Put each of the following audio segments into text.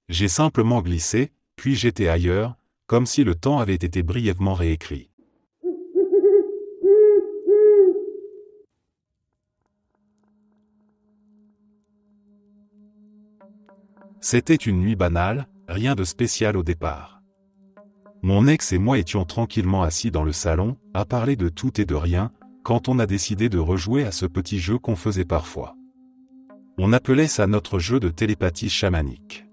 J'ai simplement glissé, puis j'étais ailleurs, comme si le temps avait été brièvement réécrit. C'était une nuit banale, rien de spécial au départ. Mon ex et moi étions tranquillement assis dans le salon, à parler de tout et de rien, quand on a décidé de rejouer à ce petit jeu qu'on faisait parfois. On appelait ça notre jeu de télépathie chamanique.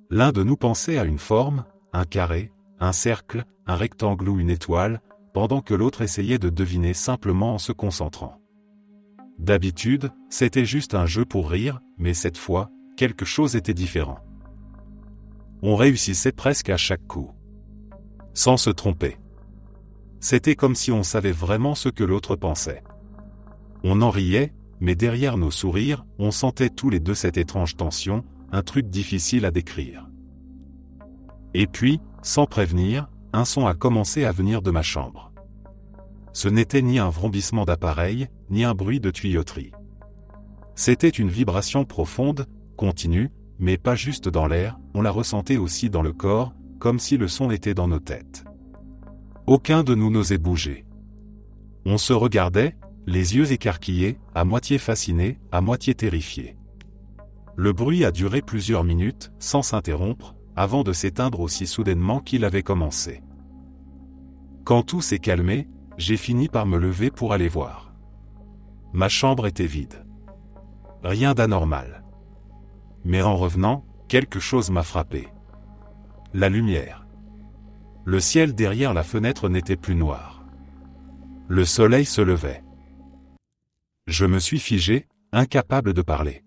L'un de nous pensait à une forme, un carré, un cercle, un rectangle ou une étoile, pendant que l'autre essayait de deviner simplement en se concentrant. D'habitude, c'était juste un jeu pour rire, mais cette fois, quelque chose était différent. On réussissait presque à chaque coup. Sans se tromper. C'était comme si on savait vraiment ce que l'autre pensait. On en riait, mais derrière nos sourires, on sentait tous les deux cette étrange tension, un truc difficile à décrire. Et puis, sans prévenir, un son a commencé à venir de ma chambre. Ce n'était ni un vrombissement d'appareil, ni un bruit de tuyauterie. C'était une vibration profonde, continue, mais pas juste dans l'air, on la ressentait aussi dans le corps, comme si le son était dans nos têtes. Aucun de nous n'osait bouger. On se regardait, les yeux écarquillés, à moitié fascinés, à moitié terrifiés. Le bruit a duré plusieurs minutes, sans s'interrompre, avant de s'éteindre aussi soudainement qu'il avait commencé. Quand tout s'est calmé, j'ai fini par me lever pour aller voir. Ma chambre était vide. Rien d'anormal. Mais en revenant, quelque chose m'a frappé. La lumière. Le ciel derrière la fenêtre n'était plus noir. Le soleil se levait. Je me suis figé, incapable de parler.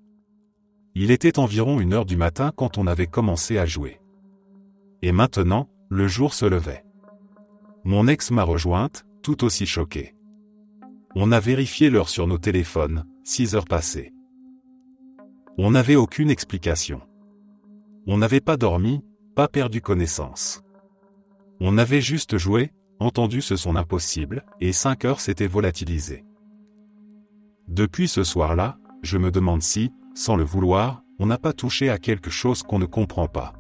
Il était environ 1h du matin quand on avait commencé à jouer. Et maintenant, le jour se levait. Mon ex m'a rejointe, tout aussi choquée. On a vérifié l'heure sur nos téléphones, 6 heures passées. On n'avait aucune explication. On n'avait pas dormi, pas perdu connaissance. On avait juste joué, entendu ce son impossible, et 5 heures s'étaient volatilisées. Depuis ce soir-là, je me demande si, sans le vouloir, on n'a pas touché à quelque chose qu'on ne comprend pas.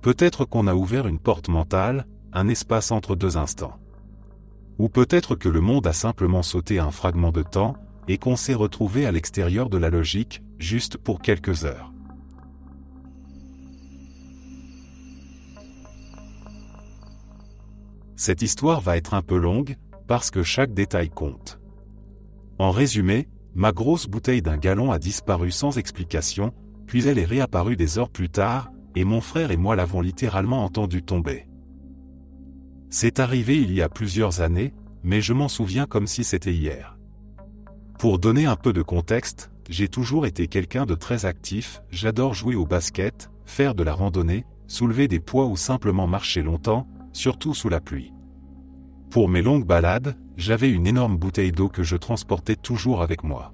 Peut-être qu'on a ouvert une porte mentale, un espace entre deux instants. Ou peut-être que le monde a simplement sauté un fragment de temps, et qu'on s'est retrouvé à l'extérieur de la logique, juste pour quelques heures. Cette histoire va être un peu longue, parce que chaque détail compte. En résumé, ma grosse bouteille d'1 gallon a disparu sans explication, puis elle est réapparue des heures plus tard, et mon frère et moi l'avons littéralement entendue tomber. C'est arrivé il y a plusieurs années, mais je m'en souviens comme si c'était hier. Pour donner un peu de contexte, j'ai toujours été quelqu'un de très actif, j'adore jouer au basket, faire de la randonnée, soulever des poids ou simplement marcher longtemps, surtout sous la pluie. Pour mes longues balades, j'avais une énorme bouteille d'eau que je transportais toujours avec moi.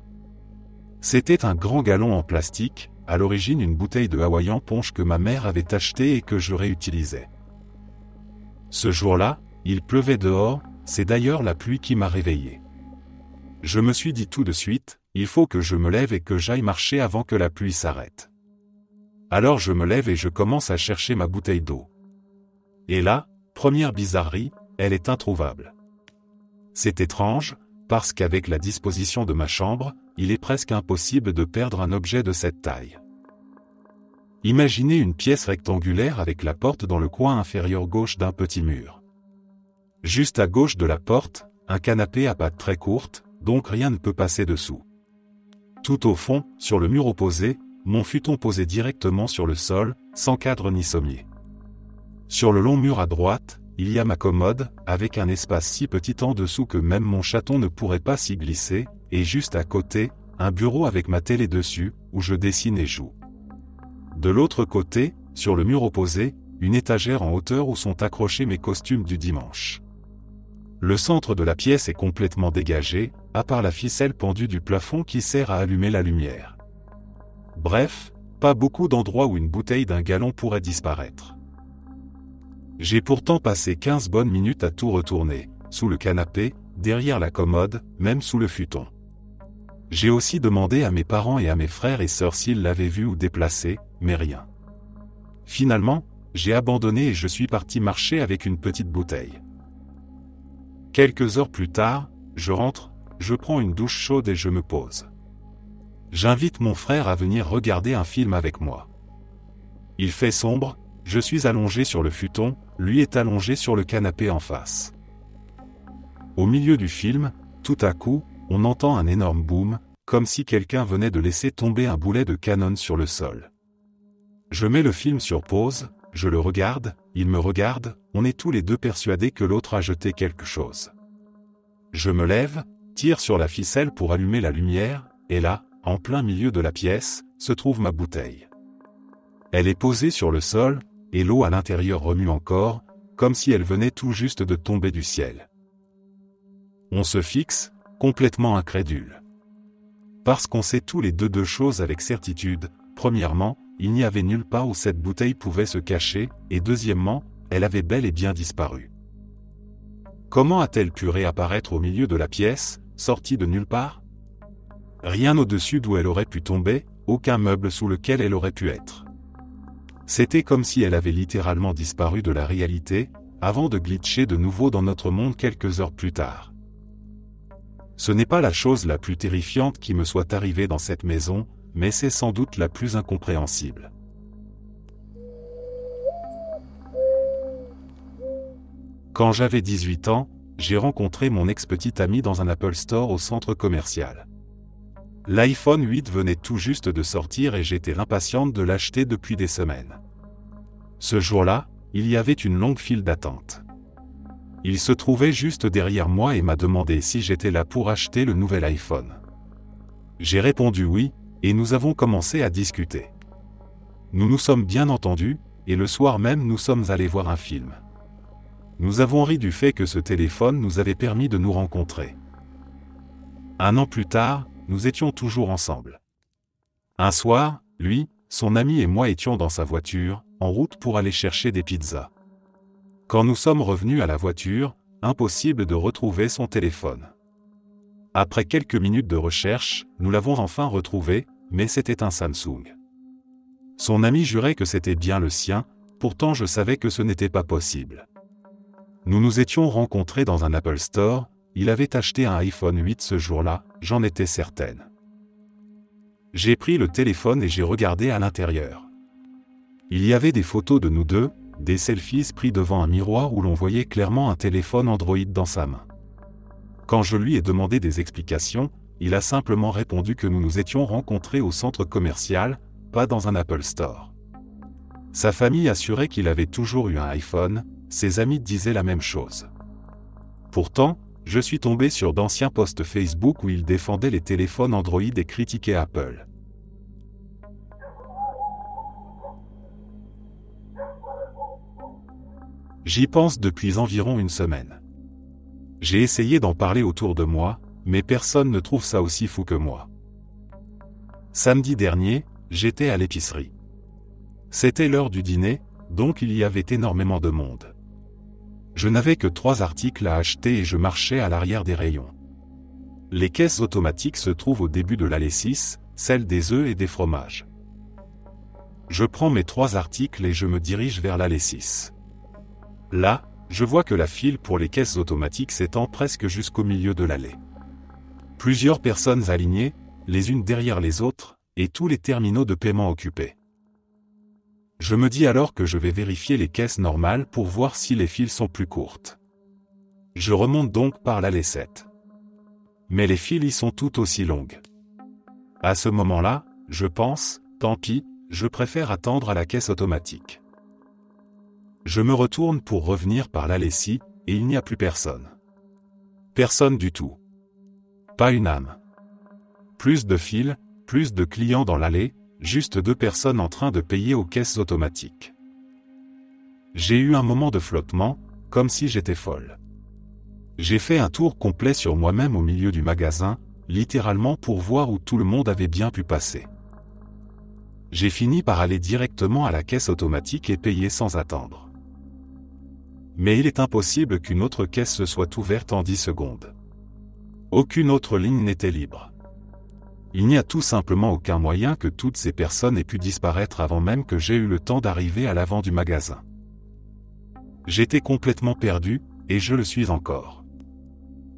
C'était un grand gallon en plastique, à l'origine une bouteille de Hawaiian Punch que ma mère avait achetée et que je réutilisais. Ce jour-là, il pleuvait dehors, c'est d'ailleurs la pluie qui m'a réveillé. Je me suis dit tout de suite, il faut que je me lève et que j'aille marcher avant que la pluie s'arrête. Alors je me lève et je commence à chercher ma bouteille d'eau. Et là, première bizarrerie, elle est introuvable. C'est étrange, parce qu'avec la disposition de ma chambre, il est presque impossible de perdre un objet de cette taille. Imaginez une pièce rectangulaire avec la porte dans le coin inférieur gauche d'un petit mur. Juste à gauche de la porte, un canapé à pattes très courtes, donc rien ne peut passer dessous. Tout au fond, sur le mur opposé, mon futon posé directement sur le sol, sans cadre ni sommier. Sur le long mur à droite, il y a ma commode, avec un espace si petit en dessous que même mon chaton ne pourrait pas s'y glisser, et juste à côté, un bureau avec ma télé dessus, où je dessine et joue. De l'autre côté, sur le mur opposé, une étagère en hauteur où sont accrochés mes costumes du dimanche. Le centre de la pièce est complètement dégagé, à part la ficelle pendue du plafond qui sert à allumer la lumière. Bref, pas beaucoup d'endroits où une bouteille d'1 gallon pourrait disparaître. J'ai pourtant passé 15 bonnes minutes à tout retourner, sous le canapé, derrière la commode, même sous le futon. J'ai aussi demandé à mes parents et à mes frères et sœurs s'ils l'avaient vu ou déplacé, mais rien. Finalement, j'ai abandonné et je suis parti marcher avec une petite bouteille. Quelques heures plus tard, je rentre, je prends une douche chaude et je me pose. J'invite mon frère à venir regarder un film avec moi. Il fait sombre, je suis allongé sur le futon, lui est allongé sur le canapé en face. Au milieu du film, tout à coup, on entend un énorme boom, comme si quelqu'un venait de laisser tomber un boulet de canon sur le sol. Je mets le film sur pause, je le regarde, il me regarde, on est tous les deux persuadés que l'autre a jeté quelque chose. Je me lève, tire sur la ficelle pour allumer la lumière, et là, en plein milieu de la pièce, se trouve ma bouteille. Elle est posée sur le sol, et l'eau à l'intérieur remue encore, comme si elle venait tout juste de tomber du ciel. On se fixe, complètement incrédule. Parce qu'on sait tous les deux choses avec certitude. Premièrement, il n'y avait nulle part où cette bouteille pouvait se cacher, et deuxièmement, elle avait bel et bien disparu. Comment a-t-elle pu réapparaître au milieu de la pièce, sortie de nulle part? Rien au-dessus d'où elle aurait pu tomber, aucun meuble sous lequel elle aurait pu être. C'était comme si elle avait littéralement disparu de la réalité, avant de glitcher de nouveau dans notre monde quelques heures plus tard. Ce n'est pas la chose la plus terrifiante qui me soit arrivée dans cette maison, mais c'est sans doute la plus incompréhensible. Quand j'avais 18 ans, j'ai rencontré mon ex-petite amie dans un Apple Store au centre commercial. L'iPhone 8 venait tout juste de sortir et j'étais impatiente de l'acheter depuis des semaines. Ce jour-là, il y avait une longue file d'attente. Il se trouvait juste derrière moi et m'a demandé si j'étais là pour acheter le nouvel iPhone. J'ai répondu oui, et nous avons commencé à discuter. Nous nous sommes bien entendus, et le soir même nous sommes allés voir un film. Nous avons ri du fait que ce téléphone nous avait permis de nous rencontrer. 1 an plus tard, nous étions toujours ensemble. Un soir, lui, son ami et moi étions dans sa voiture, en route pour aller chercher des pizzas. Quand nous sommes revenus à la voiture, impossible de retrouver son téléphone. Après quelques minutes de recherche, nous l'avons enfin retrouvé, mais c'était un Samsung. Son ami jurait que c'était bien le sien, pourtant je savais que ce n'était pas possible. Nous nous étions rencontrés dans un Apple Store, il avait acheté un iPhone 8 ce jour-là, j'en étais certaine. J'ai pris le téléphone et j'ai regardé à l'intérieur. Il y avait des photos de nous deux, des selfies pris devant un miroir où l'on voyait clairement un téléphone Android dans sa main. Quand je lui ai demandé des explications, il a simplement répondu que nous nous étions rencontrés au centre commercial, pas dans un Apple Store. Sa famille assurait qu'il avait toujours eu un iPhone, ses amis disaient la même chose. Pourtant, je suis tombé sur d'anciens posts Facebook où il défendait les téléphones Android et critiquait Apple. J'y pense depuis environ une semaine. J'ai essayé d'en parler autour de moi, mais personne ne trouve ça aussi fou que moi. Samedi dernier, j'étais à l'épicerie. C'était l'heure du dîner, donc il y avait énormément de monde. Je n'avais que 3 articles à acheter et je marchais à l'arrière des rayons. Les caisses automatiques se trouvent au début de l'allée 6, celle des œufs et des fromages. Je prends mes 3 articles et je me dirige vers l'allée 6. Là, je vois que la file pour les caisses automatiques s'étend presque jusqu'au milieu de l'allée. Plusieurs personnes alignées, les unes derrière les autres, et tous les terminaux de paiement occupés. Je me dis alors que je vais vérifier les caisses normales pour voir si les files sont plus courtes. Je remonte donc par l'allée 7. Mais les files y sont tout aussi longues. À ce moment-là, je pense, tant pis, je préfère attendre à la caisse automatique. Je me retourne pour revenir par l'allée 6, et il n'y a plus personne. Personne du tout. Pas une âme. Plus de files, plus de clients dans l'allée, juste 2 personnes en train de payer aux caisses automatiques. J'ai eu un moment de flottement, comme si j'étais folle. J'ai fait un tour complet sur moi-même au milieu du magasin, littéralement pour voir où tout le monde avait bien pu passer. J'ai fini par aller directement à la caisse automatique et payer sans attendre. Mais il est impossible qu'une autre caisse se soit ouverte en 10 secondes. Aucune autre ligne n'était libre. Il n'y a tout simplement aucun moyen que toutes ces personnes aient pu disparaître avant même que j'aie eu le temps d'arriver à l'avant du magasin. J'étais complètement perdu, et je le suis encore.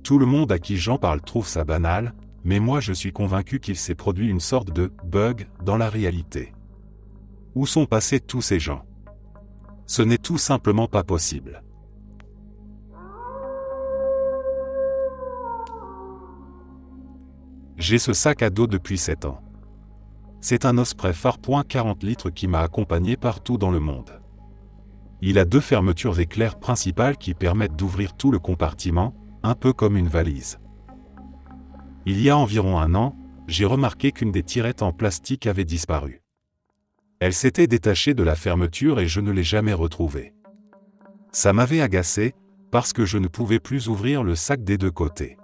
Tout le monde à qui j'en parle trouve ça banal, mais moi je suis convaincu qu'il s'est produit une sorte de « bug » dans la réalité. Où sont passés tous ces gens? Ce n'est tout simplement pas possible. J'ai ce sac à dos depuis 7 ans. C'est un Osprey Farpoint 40 litres qui m'a accompagné partout dans le monde. Il a 2 fermetures éclair principales qui permettent d'ouvrir tout le compartiment, un peu comme une valise. Il y a environ 1 an, j'ai remarqué qu'une des tirettes en plastique avait disparu. Elle s'était détachée de la fermeture et je ne l'ai jamais retrouvée. Ça m'avait agacé, parce que je ne pouvais plus ouvrir le sac des 2 côtés.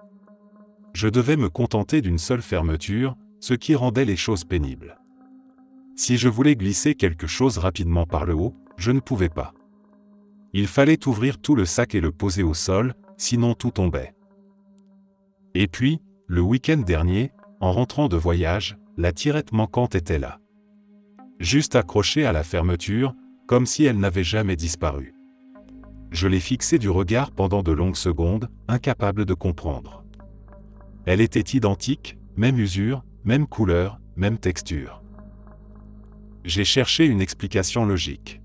Je devais me contenter d'une seule fermeture, ce qui rendait les choses pénibles. Si je voulais glisser quelque chose rapidement par le haut, je ne pouvais pas. Il fallait ouvrir tout le sac et le poser au sol, sinon tout tombait. Et puis, le week-end dernier, en rentrant de voyage, la tirette manquante était là. Juste accrochée à la fermeture, comme si elle n'avait jamais disparu. Je l'ai fixée du regard pendant de longues secondes, incapable de comprendre. Elle était identique, même usure, même couleur, même texture. J'ai cherché une explication logique.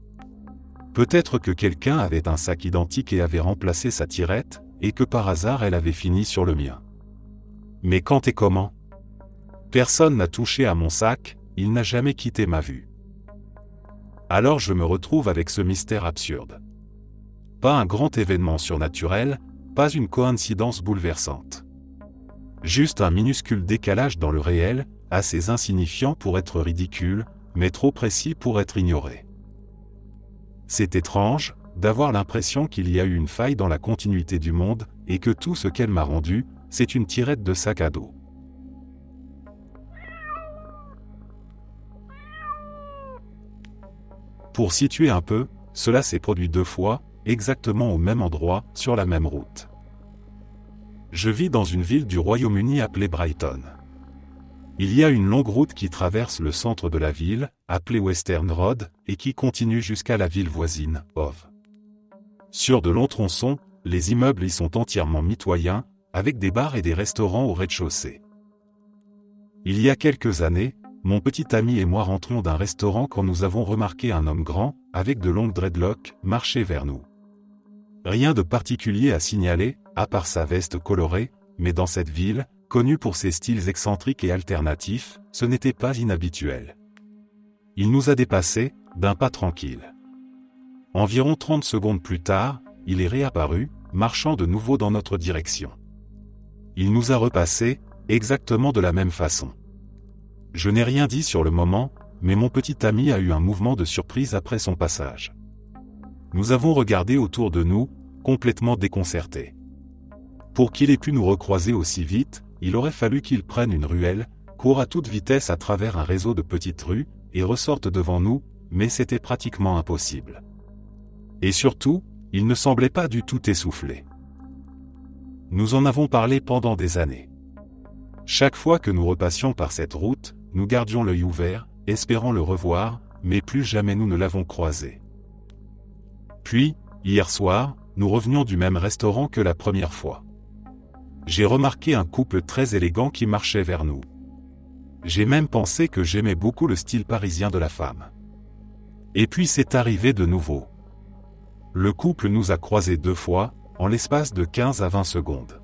Peut-être que quelqu'un avait un sac identique et avait remplacé sa tirette, et que par hasard elle avait fini sur le mien. Mais quand et comment? Personne n'a touché à mon sac, il n'a jamais quitté ma vue. Alors je me retrouve avec ce mystère absurde. Pas un grand événement surnaturel, pas une coïncidence bouleversante. Juste un minuscule décalage dans le réel, assez insignifiant pour être ridicule, mais trop précis pour être ignoré. C'est étrange, d'avoir l'impression qu'il y a eu une faille dans la continuité du monde, et que tout ce qu'elle m'a rendu, c'est une tirette de sac à dos. Pour situer un peu, cela s'est produit 2 fois, exactement au même endroit, sur la même route. Je vis dans une ville du Royaume-Uni appelée Brighton. Il y a une longue route qui traverse le centre de la ville, appelée Western Road, et qui continue jusqu'à la ville voisine, Hove. Sur de longs tronçons, les immeubles y sont entièrement mitoyens, avec des bars et des restaurants au rez-de-chaussée. Il y a quelques années, mon petit ami et moi rentrions d'un restaurant quand nous avons remarqué un homme grand, avec de longues dreadlocks, marcher vers nous. Rien de particulier à signaler, à part sa veste colorée, mais dans cette ville, connue pour ses styles excentriques et alternatifs, ce n'était pas inhabituel. Il nous a dépassés, d'un pas tranquille. Environ 30 secondes plus tard, il est réapparu, marchant de nouveau dans notre direction. Il nous a repassés, exactement de la même façon. Je n'ai rien dit sur le moment, mais mon petit ami a eu un mouvement de surprise après son passage. Nous avons regardé autour de nous, complètement déconcertés. Pour qu'il ait pu nous recroiser aussi vite, il aurait fallu qu'il prenne une ruelle, court à toute vitesse à travers un réseau de petites rues, et ressorte devant nous, mais c'était pratiquement impossible. Et surtout, il ne semblait pas du tout essoufflé. Nous en avons parlé pendant des années. Chaque fois que nous repassions par cette route, nous gardions l'œil ouvert, espérant le revoir, mais plus jamais nous ne l'avons croisé. Puis, hier soir, nous revenions du même restaurant que la première fois. J'ai remarqué un couple très élégant qui marchait vers nous. J'ai même pensé que j'aimais beaucoup le style parisien de la femme. Et puis c'est arrivé de nouveau. Le couple nous a croisés 2 fois, en l'espace de 15 à 20 secondes.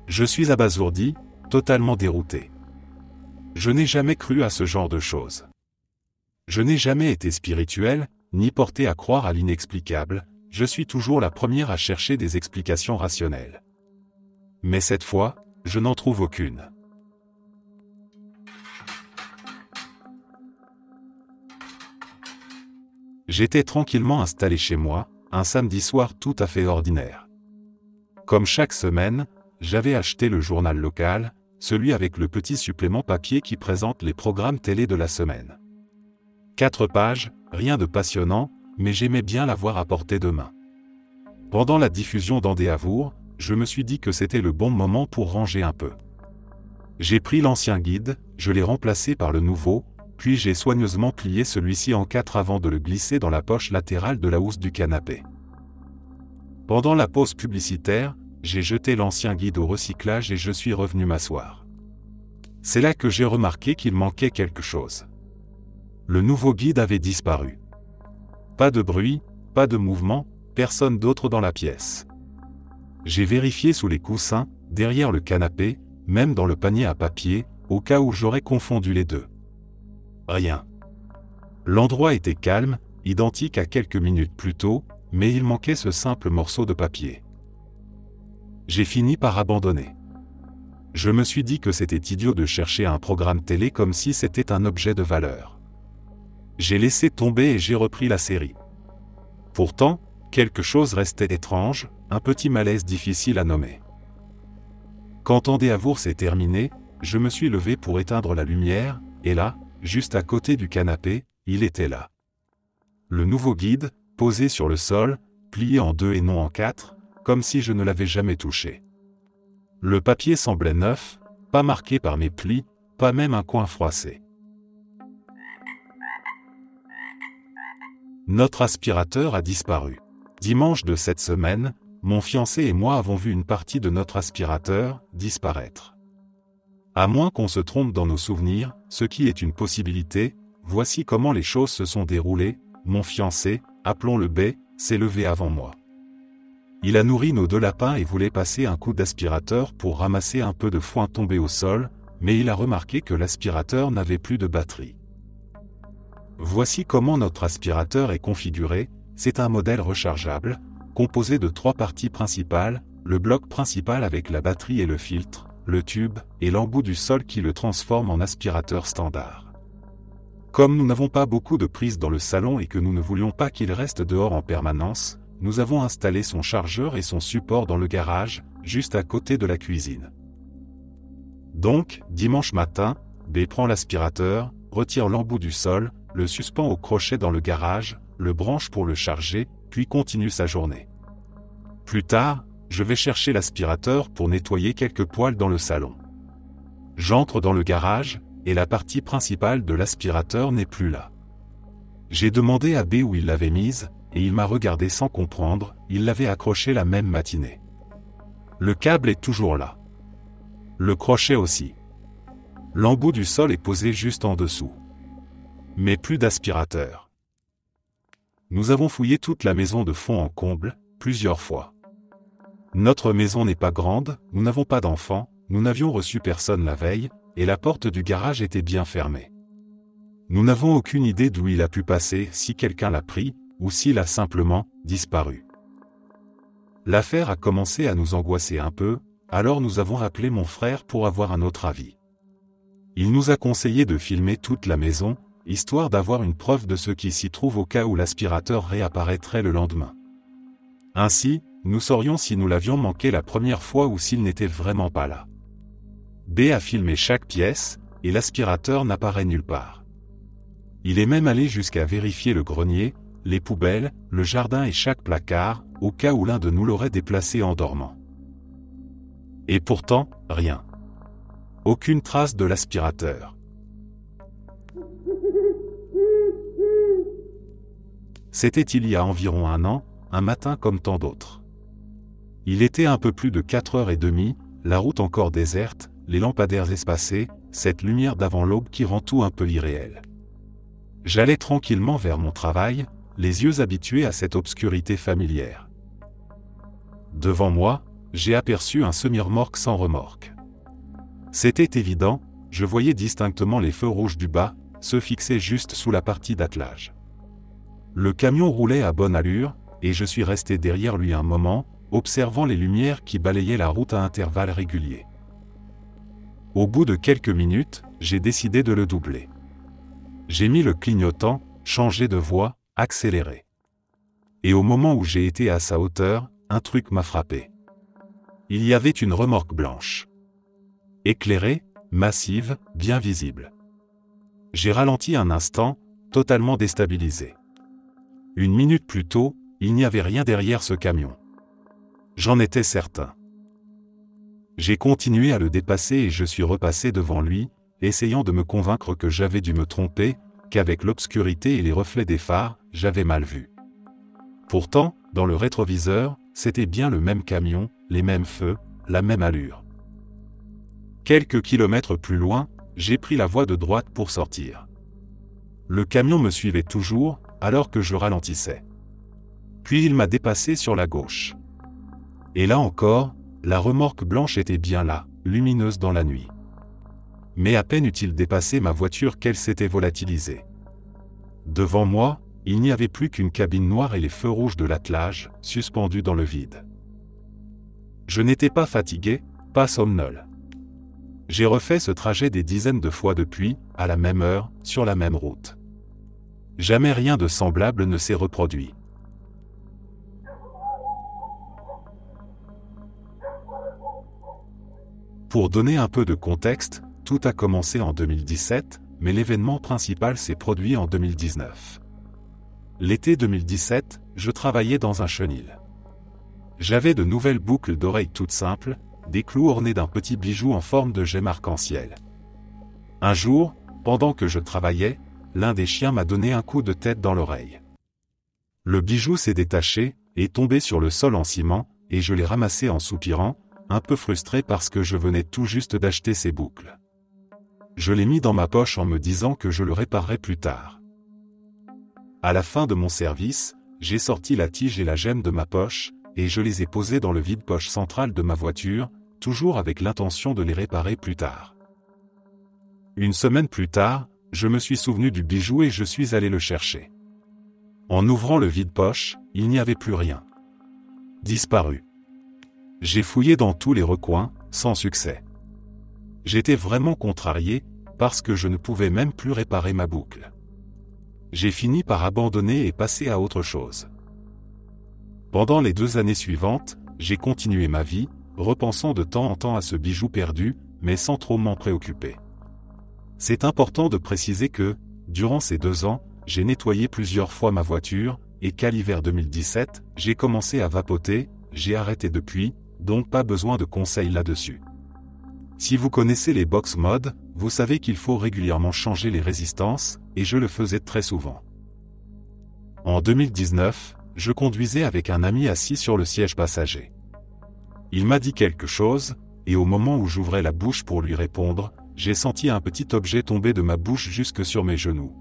Je suis abasourdi, totalement dérouté. Je n'ai jamais cru à ce genre de choses. Je n'ai jamais été spirituel, ni porté à croire à l'inexplicable, je suis toujours la première à chercher des explications rationnelles. Mais cette fois, je n'en trouve aucune. J'étais tranquillement installé chez moi, un samedi soir tout à fait ordinaire. Comme chaque semaine, j'avais acheté le journal local, celui avec le petit supplément papier qui présente les programmes télé de la semaine. 4 pages, rien de passionnant, mais j'aimais bien l'avoir à portée de main. Pendant la diffusion d'Andéavour, je me suis dit que c'était le bon moment pour ranger un peu. J'ai pris l'ancien guide, je l'ai remplacé par le nouveau, puis j'ai soigneusement plié celui-ci en 4 avant de le glisser dans la poche latérale de la housse du canapé. Pendant la pause publicitaire, j'ai jeté l'ancien guide au recyclage et je suis revenu m'asseoir. C'est là que j'ai remarqué qu'il manquait quelque chose. Le nouveau guide avait disparu. Pas de bruit, pas de mouvement, personne d'autre dans la pièce. J'ai vérifié sous les coussins, derrière le canapé, même dans le panier à papier, au cas où j'aurais confondu les deux. Rien. L'endroit était calme, identique à quelques minutes plus tôt, mais il manquait ce simple morceau de papier. J'ai fini par abandonner. Je me suis dit que c'était idiot de chercher un programme télé comme si c'était un objet de valeur. J'ai laissé tomber et j'ai repris la série. Pourtant, quelque chose restait étrange, un petit malaise difficile à nommer. Quand Tandéavour s'est terminé, je me suis levé pour éteindre la lumière, et là, juste à côté du canapé, il était là. Le nouveau guide, posé sur le sol, plié en 2 et non en 4, comme si je ne l'avais jamais touché. Le papier semblait neuf, pas marqué par mes plis, pas même un coin froissé. Notre aspirateur a disparu. Dimanche de cette semaine, mon fiancé et moi avons vu une partie de notre aspirateur disparaître. À moins qu'on se trompe dans nos souvenirs, ce qui est une possibilité, voici comment les choses se sont déroulées. Mon fiancé, appelons-le B, s'est levé avant moi. Il a nourri nos 2 lapins et voulait passer un coup d'aspirateur pour ramasser un peu de foin tombé au sol, mais il a remarqué que l'aspirateur n'avait plus de batterie. Voici comment notre aspirateur est configuré. C'est un modèle rechargeable, composé de 3 parties principales, le bloc principal avec la batterie et le filtre, le tube, et l'embout du sol qui le transforme en aspirateur standard. Comme nous n'avons pas beaucoup de prises dans le salon et que nous ne voulions pas qu'il reste dehors en permanence, nous avons installé son chargeur et son support dans le garage, juste à côté de la cuisine. Donc, dimanche matin, B prend l'aspirateur, retire l'embout du sol, le suspend au crochet dans le garage, le branche pour le charger, puis continue sa journée. Plus tard, je vais chercher l'aspirateur pour nettoyer quelques poils dans le salon. J'entre dans le garage, et la partie principale de l'aspirateur n'est plus là. J'ai demandé à B où il l'avait mise, et il m'a regardé sans comprendre, il l'avait accroché la même matinée. Le câble est toujours là. Le crochet aussi. L'embout du sol est posé juste en dessous. Mais plus d'aspirateur. Nous avons fouillé toute la maison de fond en comble, plusieurs fois. Notre maison n'est pas grande, nous n'avons pas d'enfants, nous n'avions reçu personne la veille, et la porte du garage était bien fermée. Nous n'avons aucune idée d'où il a pu passer, si quelqu'un l'a pris, ou s'il a simplement disparu. L'affaire a commencé à nous angoisser un peu, alors nous avons appelé mon frère pour avoir un autre avis. Il nous a conseillé de filmer toute la maison, histoire d'avoir une preuve de ce qui s'y trouve au cas où l'aspirateur réapparaîtrait le lendemain. Ainsi, nous saurions si nous l'avions manqué la première fois ou s'il n'était vraiment pas là. B a filmé chaque pièce, et l'aspirateur n'apparaît nulle part. Il est même allé jusqu'à vérifier le grenier, les poubelles, le jardin et chaque placard, au cas où l'un de nous l'aurait déplacé en dormant. Et pourtant, rien. Aucune trace de l'aspirateur. C'était il y a environ 1 an, un matin comme tant d'autres. Il était un peu plus de 4h30, la route encore déserte, les lampadaires espacés, cette lumière d'avant l'aube qui rend tout un peu irréel. J'allais tranquillement vers mon travail, les yeux habitués à cette obscurité familière. Devant moi, j'ai aperçu un semi-remorque sans remorque. C'était évident, je voyais distinctement les feux rouges du bas, se fixer juste sous la partie d'attelage. Le camion roulait à bonne allure, et je suis resté derrière lui un moment, observant les lumières qui balayaient la route à intervalles réguliers. Au bout de quelques minutes, j'ai décidé de le doubler. J'ai mis le clignotant, changé de voie, accéléré. Et au moment où j'ai été à sa hauteur, un truc m'a frappé. Il y avait une remorque blanche. Éclairée, massive, bien visible. J'ai ralenti un instant, totalement déstabilisé. 1 minute plus tôt, il n'y avait rien derrière ce camion. J'en étais certain. J'ai continué à le dépasser et je suis repassé devant lui, essayant de me convaincre que j'avais dû me tromper, qu'avec l'obscurité et les reflets des phares, j'avais mal vu. Pourtant, dans le rétroviseur, c'était bien le même camion, les mêmes feux, la même allure. Quelques kilomètres plus loin, j'ai pris la voie de droite pour sortir. Le camion me suivait toujours, alors que je ralentissais. Puis il m'a dépassé sur la gauche. Et là encore, la remorque blanche était bien là, lumineuse dans la nuit. Mais à peine eut-il dépassé ma voiture qu'elle s'était volatilisée. Devant moi, il n'y avait plus qu'une cabine noire et les feux rouges de l'attelage, suspendus dans le vide. Je n'étais pas fatigué, pas somnolent. J'ai refait ce trajet des dizaines de fois depuis, à la même heure, sur la même route. Jamais rien de semblable ne s'est reproduit. Pour donner un peu de contexte, tout a commencé en 2017, mais l'événement principal s'est produit en 2019. L'été 2017, je travaillais dans un chenil. J'avais de nouvelles boucles d'oreilles toutes simples, des clous ornés d'un petit bijou en forme de gemme arc-en-ciel. Un jour, pendant que je travaillais, l'un des chiens m'a donné un coup de tête dans l'oreille. Le bijou s'est détaché, est tombé sur le sol en ciment, et je l'ai ramassé en soupirant, un peu frustré parce que je venais tout juste d'acheter ces boucles. Je l'ai mis dans ma poche en me disant que je le réparerais plus tard. À la fin de mon service, j'ai sorti la tige et la gemme de ma poche, et je les ai posées dans le vide-poche central de ma voiture, toujours avec l'intention de les réparer plus tard. Une semaine plus tard, je me suis souvenu du bijou et je suis allé le chercher. En ouvrant le vide-poche, il n'y avait plus rien. Disparu. J'ai fouillé dans tous les recoins, sans succès. J'étais vraiment contrarié, parce que je ne pouvais même plus réparer ma boucle. J'ai fini par abandonner et passer à autre chose. Pendant les 2 années suivantes, j'ai continué ma vie, repensant de temps en temps à ce bijou perdu, mais sans trop m'en préoccuper. C'est important de préciser que, durant ces 2 ans, j'ai nettoyé plusieurs fois ma voiture, et qu'à l'hiver 2017, j'ai commencé à vapoter, j'ai arrêté depuis, donc pas besoin de conseils là-dessus. Si vous connaissez les box modes, vous savez qu'il faut régulièrement changer les résistances, et je le faisais très souvent. En 2019, je conduisais avec un ami assis sur le siège passager. Il m'a dit quelque chose, et au moment où j'ouvrais la bouche pour lui répondre, j'ai senti un petit objet tomber de ma bouche jusque sur mes genoux.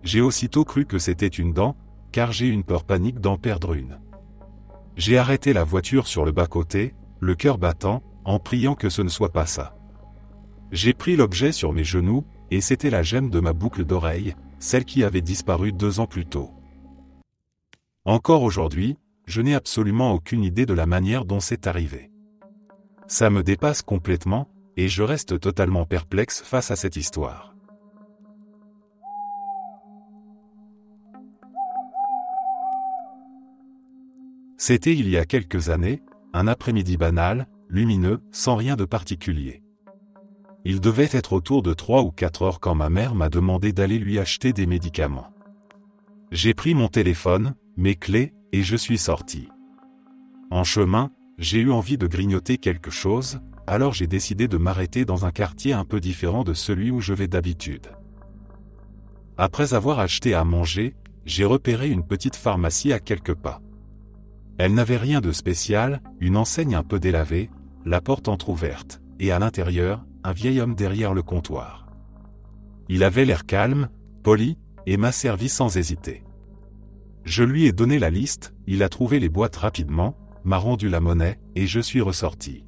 J'ai aussitôt cru que c'était une dent, car j'ai une peur panique d'en perdre une. J'ai arrêté la voiture sur le bas-côté, le cœur battant, en priant que ce ne soit pas ça. J'ai pris l'objet sur mes genoux, et c'était la gemme de ma boucle d'oreille, celle qui avait disparu 2 ans plus tôt. Encore aujourd'hui, je n'ai absolument aucune idée de la manière dont c'est arrivé. Ça me dépasse complètement, et je reste totalement perplexe face à cette histoire. C'était il y a quelques années, un après-midi banal, lumineux, sans rien de particulier. Il devait être autour de 3 ou 4 heures quand ma mère m'a demandé d'aller lui acheter des médicaments. J'ai pris mon téléphone, mes clés, et je suis sorti. En chemin, j'ai eu envie de grignoter quelque chose, alors j'ai décidé de m'arrêter dans un quartier un peu différent de celui où je vais d'habitude. Après avoir acheté à manger, j'ai repéré une petite pharmacie à quelques pas. Elle n'avait rien de spécial, une enseigne un peu délavée, la porte entr'ouverte, et à l'intérieur, un vieil homme derrière le comptoir. Il avait l'air calme, poli, et m'a servi sans hésiter. Je lui ai donné la liste, il a trouvé les boîtes rapidement, m'a rendu la monnaie, et je suis ressorti.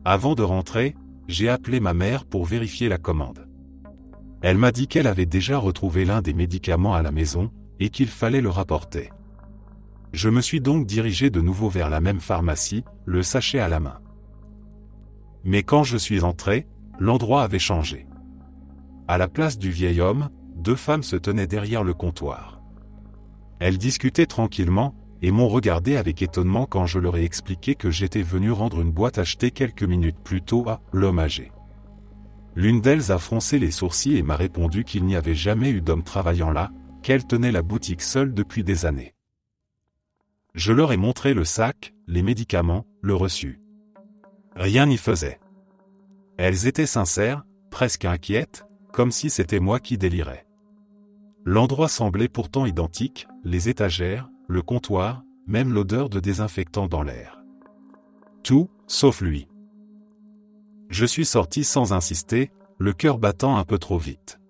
Avant de rentrer, j'ai appelé ma mère pour vérifier la commande. Elle m'a dit qu'elle avait déjà retrouvé l'un des médicaments à la maison, et qu'il fallait le rapporter. Je me suis donc dirigé de nouveau vers la même pharmacie, le sachet à la main. Mais quand je suis entré, l'endroit avait changé. À la place du vieil homme, 2 femmes se tenaient derrière le comptoir. Elles discutaient tranquillement, et m'ont regardé avec étonnement quand je leur ai expliqué que j'étais venu rendre une boîte achetée quelques minutes plus tôt à l'homme âgé. L'une d'elles a froncé les sourcils et m'a répondu qu'il n'y avait jamais eu d'homme travaillant là, qu'elle tenait la boutique seule depuis des années. Je leur ai montré le sac, les médicaments, le reçu. Rien n'y faisait. Elles étaient sincères, presque inquiètes, comme si c'était moi qui délirais. L'endroit semblait pourtant identique, les étagères, le comptoir, même l'odeur de désinfectant dans l'air. Tout, sauf lui. Je suis sorti sans insister, le cœur battant un peu trop vite.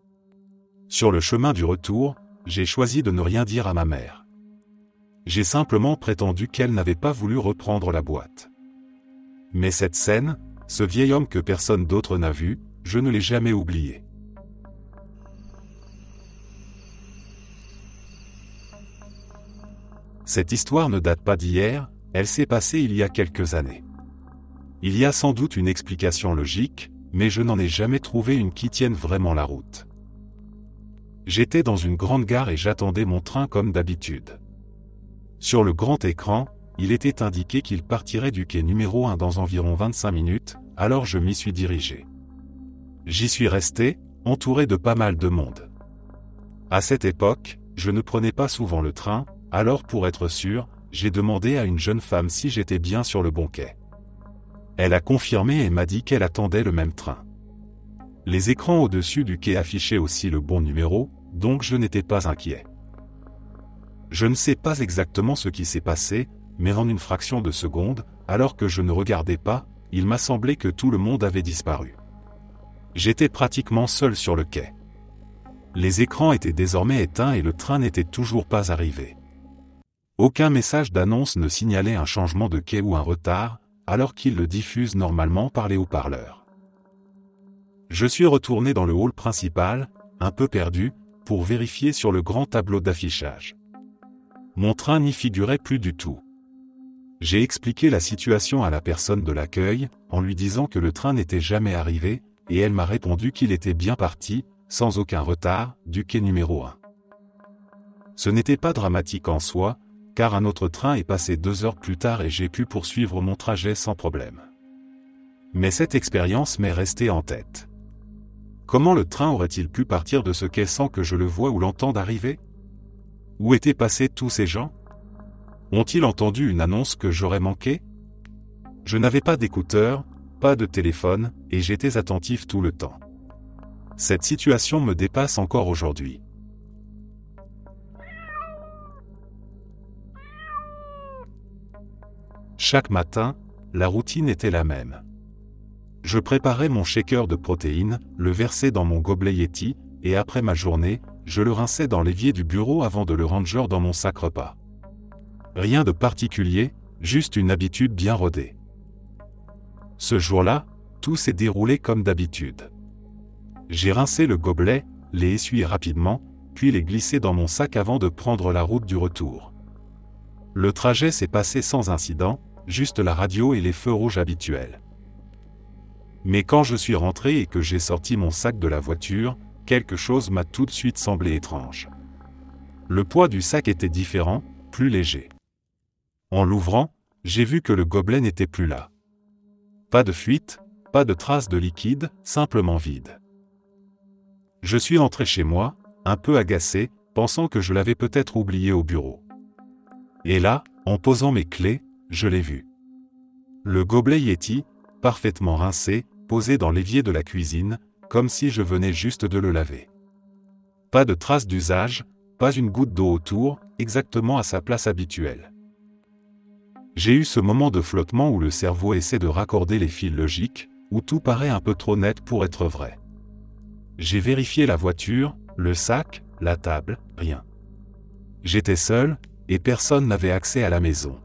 Sur le chemin du retour, j'ai choisi de ne rien dire à ma mère. J'ai simplement prétendu qu'elle n'avait pas voulu reprendre la boîte. Mais cette scène, ce vieil homme que personne d'autre n'a vu, je ne l'ai jamais oublié. Cette histoire ne date pas d'hier, elle s'est passée il y a quelques années. Il y a sans doute une explication logique, mais je n'en ai jamais trouvé une qui tienne vraiment la route. J'étais dans une grande gare et j'attendais mon train comme d'habitude. Sur le grand écran, il était indiqué qu'il partirait du quai numéro 1 dans environ 25 minutes, alors je m'y suis dirigé. J'y suis resté, entouré de pas mal de monde. À cette époque, je ne prenais pas souvent le train, alors pour être sûr, j'ai demandé à une jeune femme si j'étais bien sur le bon quai. Elle a confirmé et m'a dit qu'elle attendait le même train. Les écrans au-dessus du quai affichaient aussi le bon numéro, donc je n'étais pas inquiet. Je ne sais pas exactement ce qui s'est passé, mais en une fraction de seconde, alors que je ne regardais pas, il m'a semblé que tout le monde avait disparu. J'étais pratiquement seul sur le quai. Les écrans étaient désormais éteints et le train n'était toujours pas arrivé. Aucun message d'annonce ne signalait un changement de quai ou un retard, alors qu'il le diffuse normalement par les haut-parleurs. Je suis retourné dans le hall principal, un peu perdu, pour vérifier sur le grand tableau d'affichage. Mon train n'y figurait plus du tout. J'ai expliqué la situation à la personne de l'accueil, en lui disant que le train n'était jamais arrivé, et elle m'a répondu qu'il était bien parti, sans aucun retard, du quai numéro 1. Ce n'était pas dramatique en soi, car un autre train est passé 2 heures plus tard et j'ai pu poursuivre mon trajet sans problème. Mais cette expérience m'est restée en tête. Comment le train aurait-il pu partir de ce quai sans que je le voie ou l'entende arriver ? Où étaient passés tous ces gens ? Ont-ils entendu une annonce que j'aurais manquée ? Je n'avais pas d'écouteurs, pas de téléphone, et j'étais attentif tout le temps. Cette situation me dépasse encore aujourd'hui. Chaque matin, la routine était la même. Je préparais mon shaker de protéines, le versais dans mon gobelet Yeti, et après ma journée, je le rinçais dans l'évier du bureau avant de le ranger dans mon sac repas. Rien de particulier, juste une habitude bien rodée. Ce jour-là, tout s'est déroulé comme d'habitude. J'ai rincé le gobelet, les essuyé rapidement, puis les glissé dans mon sac avant de prendre la route du retour. Le trajet s'est passé sans incident, juste la radio et les feux rouges habituels. Mais quand je suis rentré et que j'ai sorti mon sac de la voiture, quelque chose m'a tout de suite semblé étrange. Le poids du sac était différent, plus léger. En l'ouvrant, j'ai vu que le gobelet n'était plus là. Pas de fuite, pas de traces de liquide, simplement vide. Je suis entré chez moi, un peu agacé, pensant que je l'avais peut-être oublié au bureau. Et là, en posant mes clés, je l'ai vu. Le gobelet Yeti, parfaitement rincé, posé dans l'évier de la cuisine, comme si je venais juste de le laver. Pas de traces d'usage, pas une goutte d'eau autour, exactement à sa place habituelle. J'ai eu ce moment de flottement où le cerveau essaie de raccorder les fils logiques, où tout paraît un peu trop net pour être vrai. J'ai vérifié la voiture, le sac, la table, rien. J'étais seul, et personne n'avait accès à la maison.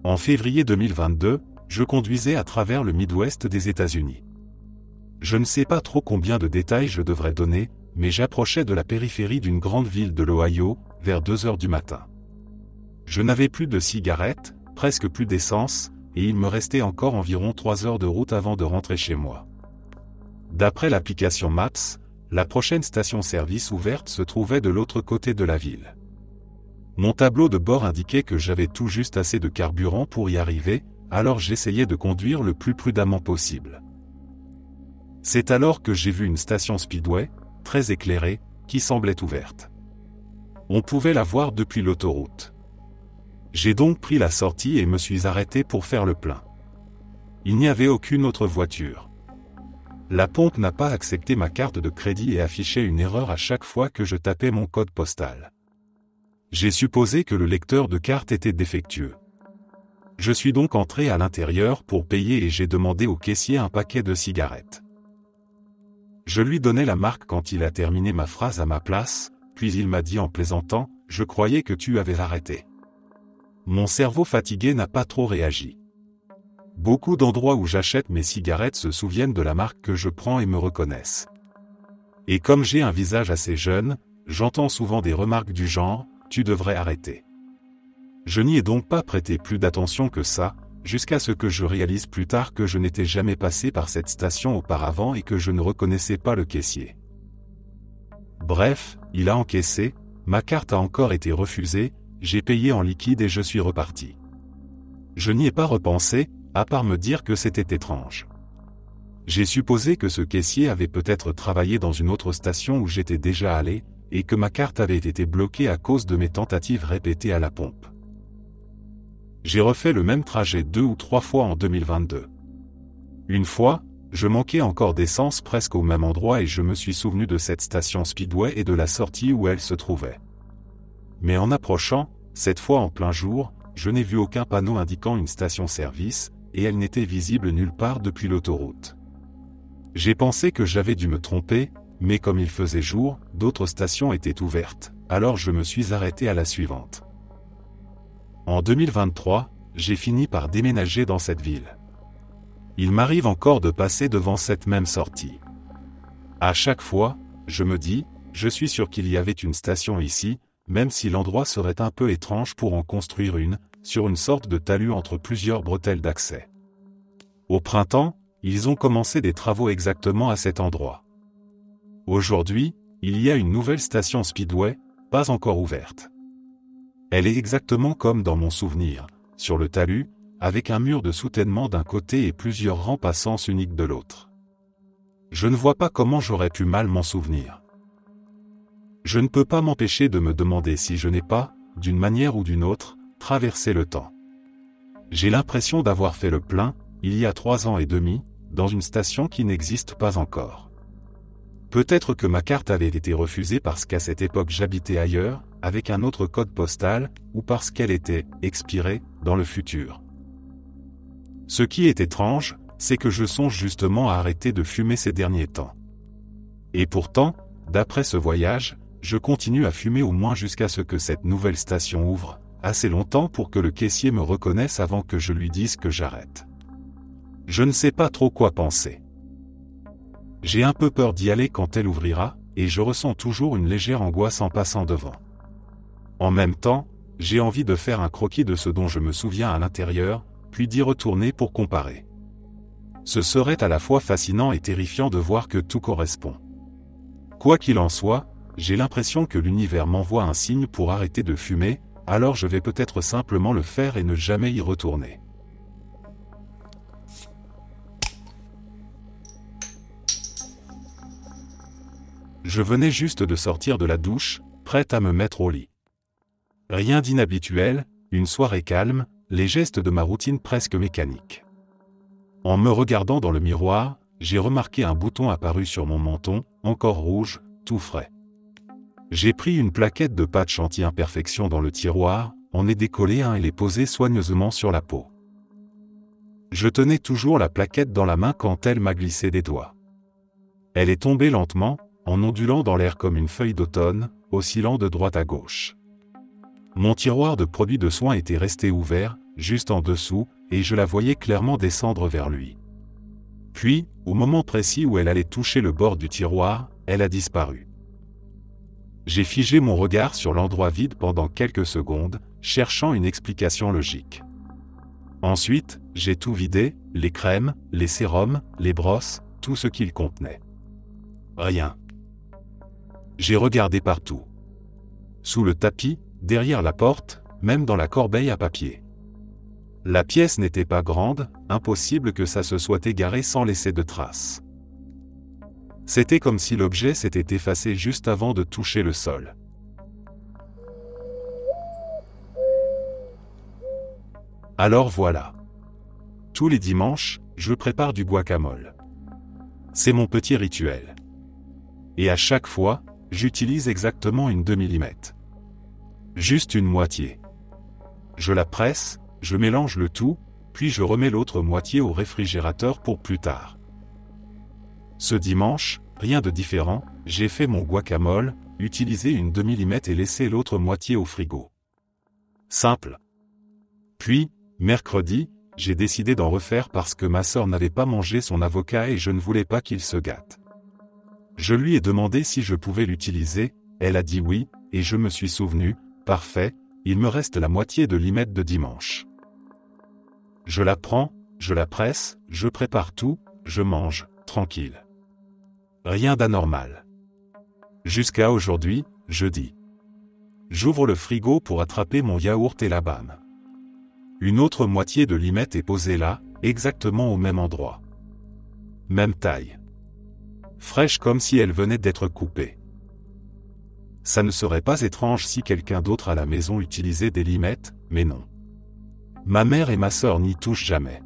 En février 2022, je conduisais à travers le Midwest des États-Unis. Je ne sais pas trop combien de détails je devrais donner, mais j'approchais de la périphérie d'une grande ville de l'Ohio, vers 2 heures du matin. Je n'avais plus de cigarettes, presque plus d'essence, et il me restait encore environ 3 heures de route avant de rentrer chez moi. D'après l'application Maps, la prochaine station-service ouverte se trouvait de l'autre côté de la ville. Mon tableau de bord indiquait que j'avais tout juste assez de carburant pour y arriver, alors j'essayais de conduire le plus prudemment possible. C'est alors que j'ai vu une station Speedway, très éclairée, qui semblait ouverte. On pouvait la voir depuis l'autoroute. J'ai donc pris la sortie et me suis arrêté pour faire le plein. Il n'y avait aucune autre voiture. La pompe n'a pas accepté ma carte de crédit et affichait une erreur à chaque fois que je tapais mon code postal. J'ai supposé que le lecteur de carte était défectueux. Je suis donc entré à l'intérieur pour payer et j'ai demandé au caissier un paquet de cigarettes. Je lui donnai la marque quand il a terminé ma phrase à ma place, puis il m'a dit en plaisantant, « Je croyais que tu avais arrêté. » Mon cerveau fatigué n'a pas trop réagi. Beaucoup d'endroits où j'achète mes cigarettes se souviennent de la marque que je prends et me reconnaissent. Et comme j'ai un visage assez jeune, j'entends souvent des remarques du genre « Tu devrais arrêter ». Je n'y ai donc pas prêté plus d'attention que ça, jusqu'à ce que je réalise plus tard que je n'étais jamais passé par cette station auparavant et que je ne reconnaissais pas le caissier. Bref, il a encaissé, ma carte a encore été refusée, j'ai payé en liquide et je suis reparti. Je n'y ai pas repensé, à part me dire que c'était étrange. J'ai supposé que ce caissier avait peut-être travaillé dans une autre station où j'étais déjà allé, et que ma carte avait été bloquée à cause de mes tentatives répétées à la pompe. J'ai refait le même trajet 2 ou 3 fois en 2022. Une fois, je manquais encore d'essence presque au même endroit et je me suis souvenu de cette station Speedway et de la sortie où elle se trouvait. Mais en approchant, cette fois en plein jour, je n'ai vu aucun panneau indiquant une station-service, et elle n'était visible nulle part depuis l'autoroute. J'ai pensé que j'avais dû me tromper, mais comme il faisait jour, d'autres stations étaient ouvertes, alors je me suis arrêté à la suivante. En 2023, j'ai fini par déménager dans cette ville. Il m'arrive encore de passer devant cette même sortie. À chaque fois, je me dis, je suis sûr qu'il y avait une station ici, même si l'endroit serait un peu étrange pour en construire une, sur une sorte de talus entre plusieurs bretelles d'accès. Au printemps, ils ont commencé des travaux exactement à cet endroit. Aujourd'hui, il y a une nouvelle station Speedway, pas encore ouverte. Elle est exactement comme dans mon souvenir, sur le talus, avec un mur de soutènement d'un côté et plusieurs rampes à sens unique de l'autre. Je ne vois pas comment j'aurais pu mal m'en souvenir. Je ne peux pas m'empêcher de me demander si je n'ai pas, d'une manière ou d'une autre, traversé le temps. J'ai l'impression d'avoir fait le plein, il y a 3 ans et demi, dans une station qui n'existe pas encore. Peut-être que ma carte avait été refusée parce qu'à cette époque j'habitais ailleurs, avec un autre code postal, ou parce qu'elle était expirée dans le futur. Ce qui est étrange, c'est que je songe justement à arrêter de fumer ces derniers temps. Et pourtant, d'après ce voyage, je continue à fumer au moins jusqu'à ce que cette nouvelle station ouvre, assez longtemps pour que le caissier me reconnaisse avant que je lui dise que j'arrête. Je ne sais pas trop quoi penser. J'ai un peu peur d'y aller quand elle ouvrira, et je ressens toujours une légère angoisse en passant devant. En même temps, j'ai envie de faire un croquis de ce dont je me souviens à l'intérieur, puis d'y retourner pour comparer. Ce serait à la fois fascinant et terrifiant de voir que tout correspond. Quoi qu'il en soit, j'ai l'impression que l'univers m'envoie un signe pour arrêter de fumer, alors je vais peut-être simplement le faire et ne jamais y retourner. Je venais juste de sortir de la douche, prête à me mettre au lit. Rien d'inhabituel, une soirée calme, les gestes de ma routine presque mécanique. En me regardant dans le miroir, j'ai remarqué un bouton apparu sur mon menton, encore rouge, tout frais. J'ai pris une plaquette de patch anti-imperfection dans le tiroir, en ai décollé un et l'ai posé soigneusement sur la peau. Je tenais toujours la plaquette dans la main quand elle m'a glissé des doigts. Elle est tombée lentement, en ondulant dans l'air comme une feuille d'automne, oscillant de droite à gauche. Mon tiroir de produits de soins était resté ouvert, juste en dessous, et je la voyais clairement descendre vers lui. Puis, au moment précis où elle allait toucher le bord du tiroir, elle a disparu. J'ai figé mon regard sur l'endroit vide pendant quelques secondes, cherchant une explication logique. Ensuite, j'ai tout vidé, les crèmes, les sérums, les brosses, tout ce qu'il contenait. Rien. J'ai regardé partout. Sous le tapis, derrière la porte, même dans la corbeille à papier. La pièce n'était pas grande, impossible que ça se soit égaré sans laisser de traces. C'était comme si l'objet s'était effacé juste avant de toucher le sol. Alors voilà. Tous les dimanches, je prépare du guacamole. C'est mon petit rituel. Et à chaque fois, j'utilise exactement une demi-limette. Juste une moitié. Je la presse, je mélange le tout, puis je remets l'autre moitié au réfrigérateur pour plus tard. Ce dimanche, rien de différent, j'ai fait mon guacamole, utilisé une demi-limette et laissé l'autre moitié au frigo. Simple. Puis, mercredi, j'ai décidé d'en refaire parce que ma sœur n'avait pas mangé son avocat et je ne voulais pas qu'il se gâte. Je lui ai demandé si je pouvais l'utiliser, elle a dit oui, et je me suis souvenu, parfait, il me reste la moitié de limette de dimanche. Je la prends, je la presse, je prépare tout, je mange, tranquille. Rien d'anormal. Jusqu'à aujourd'hui, jeudi. J'ouvre le frigo pour attraper mon yaourt et la bam. Une autre moitié de limette est posée là, exactement au même endroit. Même taille. Fraîche comme si elle venait d'être coupée. Ça ne serait pas étrange si quelqu'un d'autre à la maison utilisait des limettes, mais non. Ma mère et ma sœur n'y touchent jamais.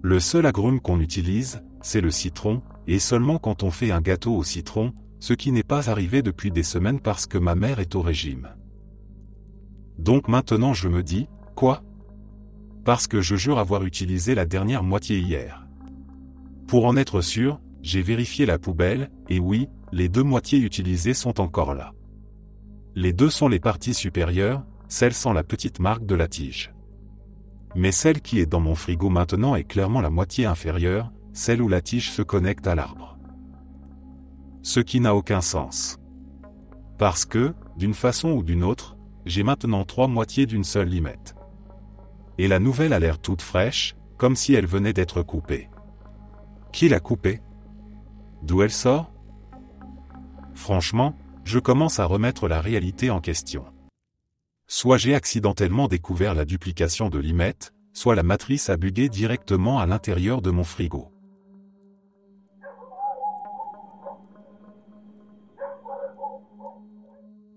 Le seul agrume qu'on utilise, c'est le citron, et seulement quand on fait un gâteau au citron, ce qui n'est pas arrivé depuis des semaines parce que ma mère est au régime. Donc maintenant je me dis, quoi ? Parce que je jure avoir utilisé la dernière moitié hier. Pour en être sûr, j'ai vérifié la poubelle, et oui, les deux moitiés utilisées sont encore là. Les deux sont les parties supérieures, celle sans la petite marque de la tige. Mais celle qui est dans mon frigo maintenant est clairement la moitié inférieure, celle où la tige se connecte à l'arbre. Ce qui n'a aucun sens. Parce que, d'une façon ou d'une autre, j'ai maintenant 3 moitiés d'une seule limette. Et la nouvelle a l'air toute fraîche, comme si elle venait d'être coupée. Qui l'a coupée ? D'où elle sort ? Franchement, je commence à remettre la réalité en question. Soit j'ai accidentellement découvert la duplication de limette, soit la matrice a bugué directement à l'intérieur de mon frigo.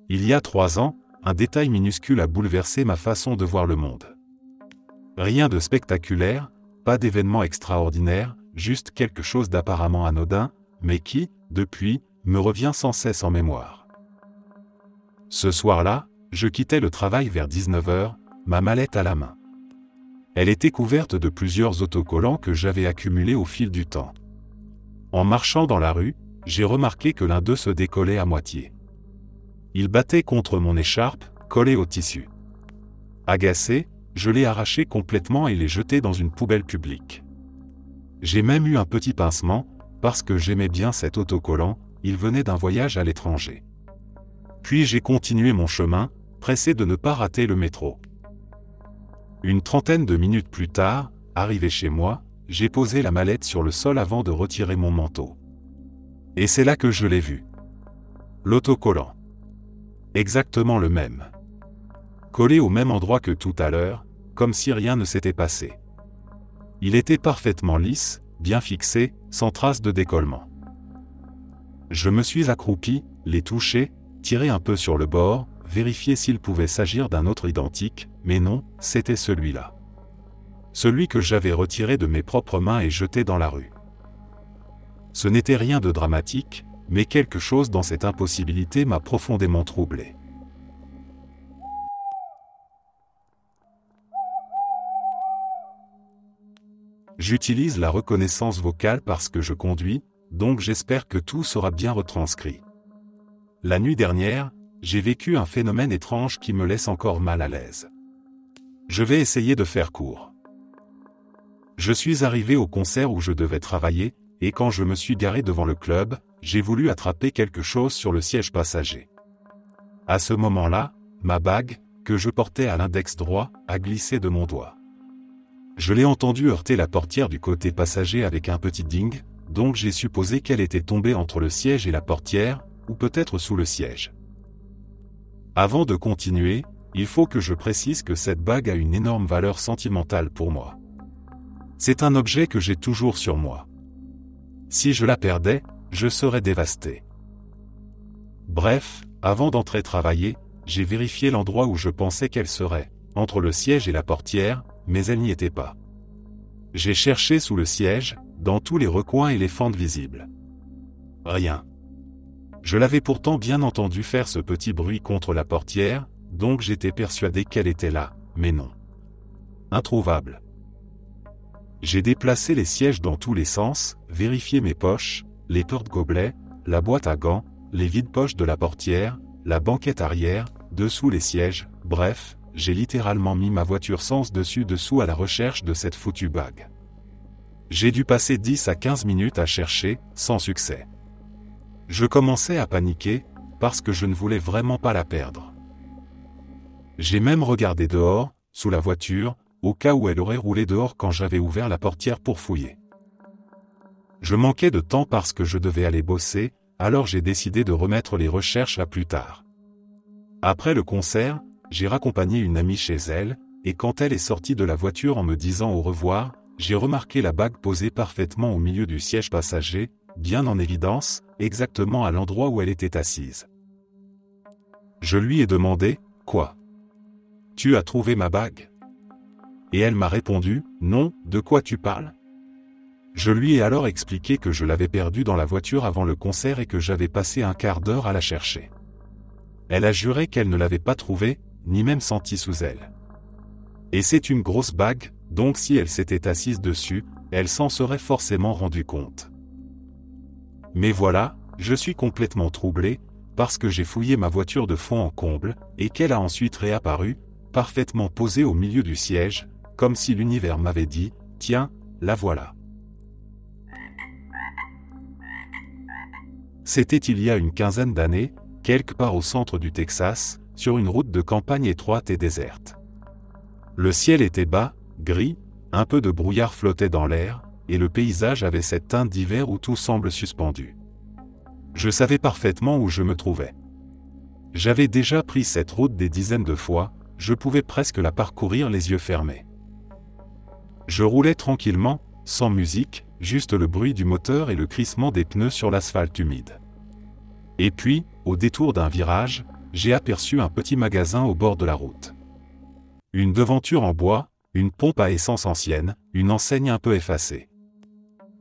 Il y a 3 ans, un détail minuscule a bouleversé ma façon de voir le monde. Rien de spectaculaire, pas d'événement extraordinaire, juste quelque chose d'apparemment anodin, mais qui, depuis, me revient sans cesse en mémoire. Ce soir-là, je quittais le travail vers 19h, ma mallette à la main. Elle était couverte de plusieurs autocollants que j'avais accumulés au fil du temps. En marchant dans la rue, j'ai remarqué que l'un d'eux se décollait à moitié. Il battait contre mon écharpe, collé au tissu. Agacé, je l'ai arraché complètement et l'ai jeté dans une poubelle publique. J'ai même eu un petit pincement, parce que j'aimais bien cet autocollant, il venait d'un voyage à l'étranger. Puis j'ai continué mon chemin, pressé de ne pas rater le métro. Une trentaine de minutes plus tard, arrivé chez moi, j'ai posé la mallette sur le sol avant de retirer mon manteau. Et c'est là que je l'ai vu. L'autocollant. Exactement le même. Collé au même endroit que tout à l'heure, comme si rien ne s'était passé. Il était parfaitement lisse, bien fixé, sans trace de décollement. Je me suis accroupi, l'ai touché, tiré un peu sur le bord, vérifié s'il pouvait s'agir d'un autre identique, mais non, c'était celui-là. Celui que j'avais retiré de mes propres mains et jeté dans la rue. Ce n'était rien de dramatique, mais quelque chose dans cette impossibilité m'a profondément troublé. J'utilise la reconnaissance vocale parce que je conduis, donc j'espère que tout sera bien retranscrit. La nuit dernière, j'ai vécu un phénomène étrange qui me laisse encore mal à l'aise. Je vais essayer de faire court. Je suis arrivé au concert où je devais travailler, et quand je me suis garé devant le club, j'ai voulu attraper quelque chose sur le siège passager. À ce moment-là, ma bague, que je portais à l'index droit, a glissé de mon doigt. Je l'ai entendu heurter la portière du côté passager avec un petit ding, donc j'ai supposé qu'elle était tombée entre le siège et la portière, ou peut-être sous le siège. Avant de continuer, il faut que je précise que cette bague a une énorme valeur sentimentale pour moi. C'est un objet que j'ai toujours sur moi. Si je la perdais, je serais dévasté. Bref, avant d'entrer travailler, j'ai vérifié l'endroit où je pensais qu'elle serait, entre le siège et la portière, mais elle n'y était pas. J'ai cherché sous le siège, dans tous les recoins et les fentes visibles. Rien. Je l'avais pourtant bien entendu faire ce petit bruit contre la portière, donc j'étais persuadé qu'elle était là, mais non. Introuvable. J'ai déplacé les sièges dans tous les sens, vérifié mes poches, les porte-gobelets, la boîte à gants, les vides-poches de la portière, la banquette arrière, dessous les sièges, bref, j'ai littéralement mis ma voiture sens dessus-dessous à la recherche de cette foutue bague. J'ai dû passer 10 à 15 minutes à chercher, sans succès. Je commençais à paniquer, parce que je ne voulais vraiment pas la perdre. J'ai même regardé dehors, sous la voiture, au cas où elle aurait roulé dehors quand j'avais ouvert la portière pour fouiller. Je manquais de temps parce que je devais aller bosser, alors j'ai décidé de remettre les recherches à plus tard. Après le concert, j'ai raccompagné une amie chez elle, et quand elle est sortie de la voiture en me disant au revoir, j'ai remarqué la bague posée parfaitement au milieu du siège passager, bien en évidence, exactement à l'endroit où elle était assise. Je lui ai demandé, « Quoi ? Tu as trouvé ma bague ?» Et elle m'a répondu, « Non, de quoi tu parles ?» Je lui ai alors expliqué que je l'avais perdue dans la voiture avant le concert et que j'avais passé un quart d'heure à la chercher. Elle a juré qu'elle ne l'avait pas trouvée, ni même sentie sous elle. Et c'est une grosse bague, donc si elle s'était assise dessus, elle s'en serait forcément rendue compte. Mais voilà, je suis complètement troublé, parce que j'ai fouillé ma voiture de fond en comble, et qu'elle a ensuite réapparu, parfaitement posée au milieu du siège, comme si l'univers m'avait dit, « Tiens, la voilà. » C'était il y a une quinzaine d'années, quelque part au centre du Texas, sur une route de campagne étroite et déserte. Le ciel était bas, gris, un peu de brouillard flottait dans l'air, et le paysage avait cette teinte d'hiver où tout semble suspendu. Je savais parfaitement où je me trouvais. J'avais déjà pris cette route des dizaines de fois, je pouvais presque la parcourir les yeux fermés. Je roulais tranquillement, sans musique, juste le bruit du moteur et le crissement des pneus sur l'asphalte humide. Et puis, au détour d'un virage, j'ai aperçu un petit magasin au bord de la route. Une devanture en bois, une pompe à essence ancienne, une enseigne un peu effacée.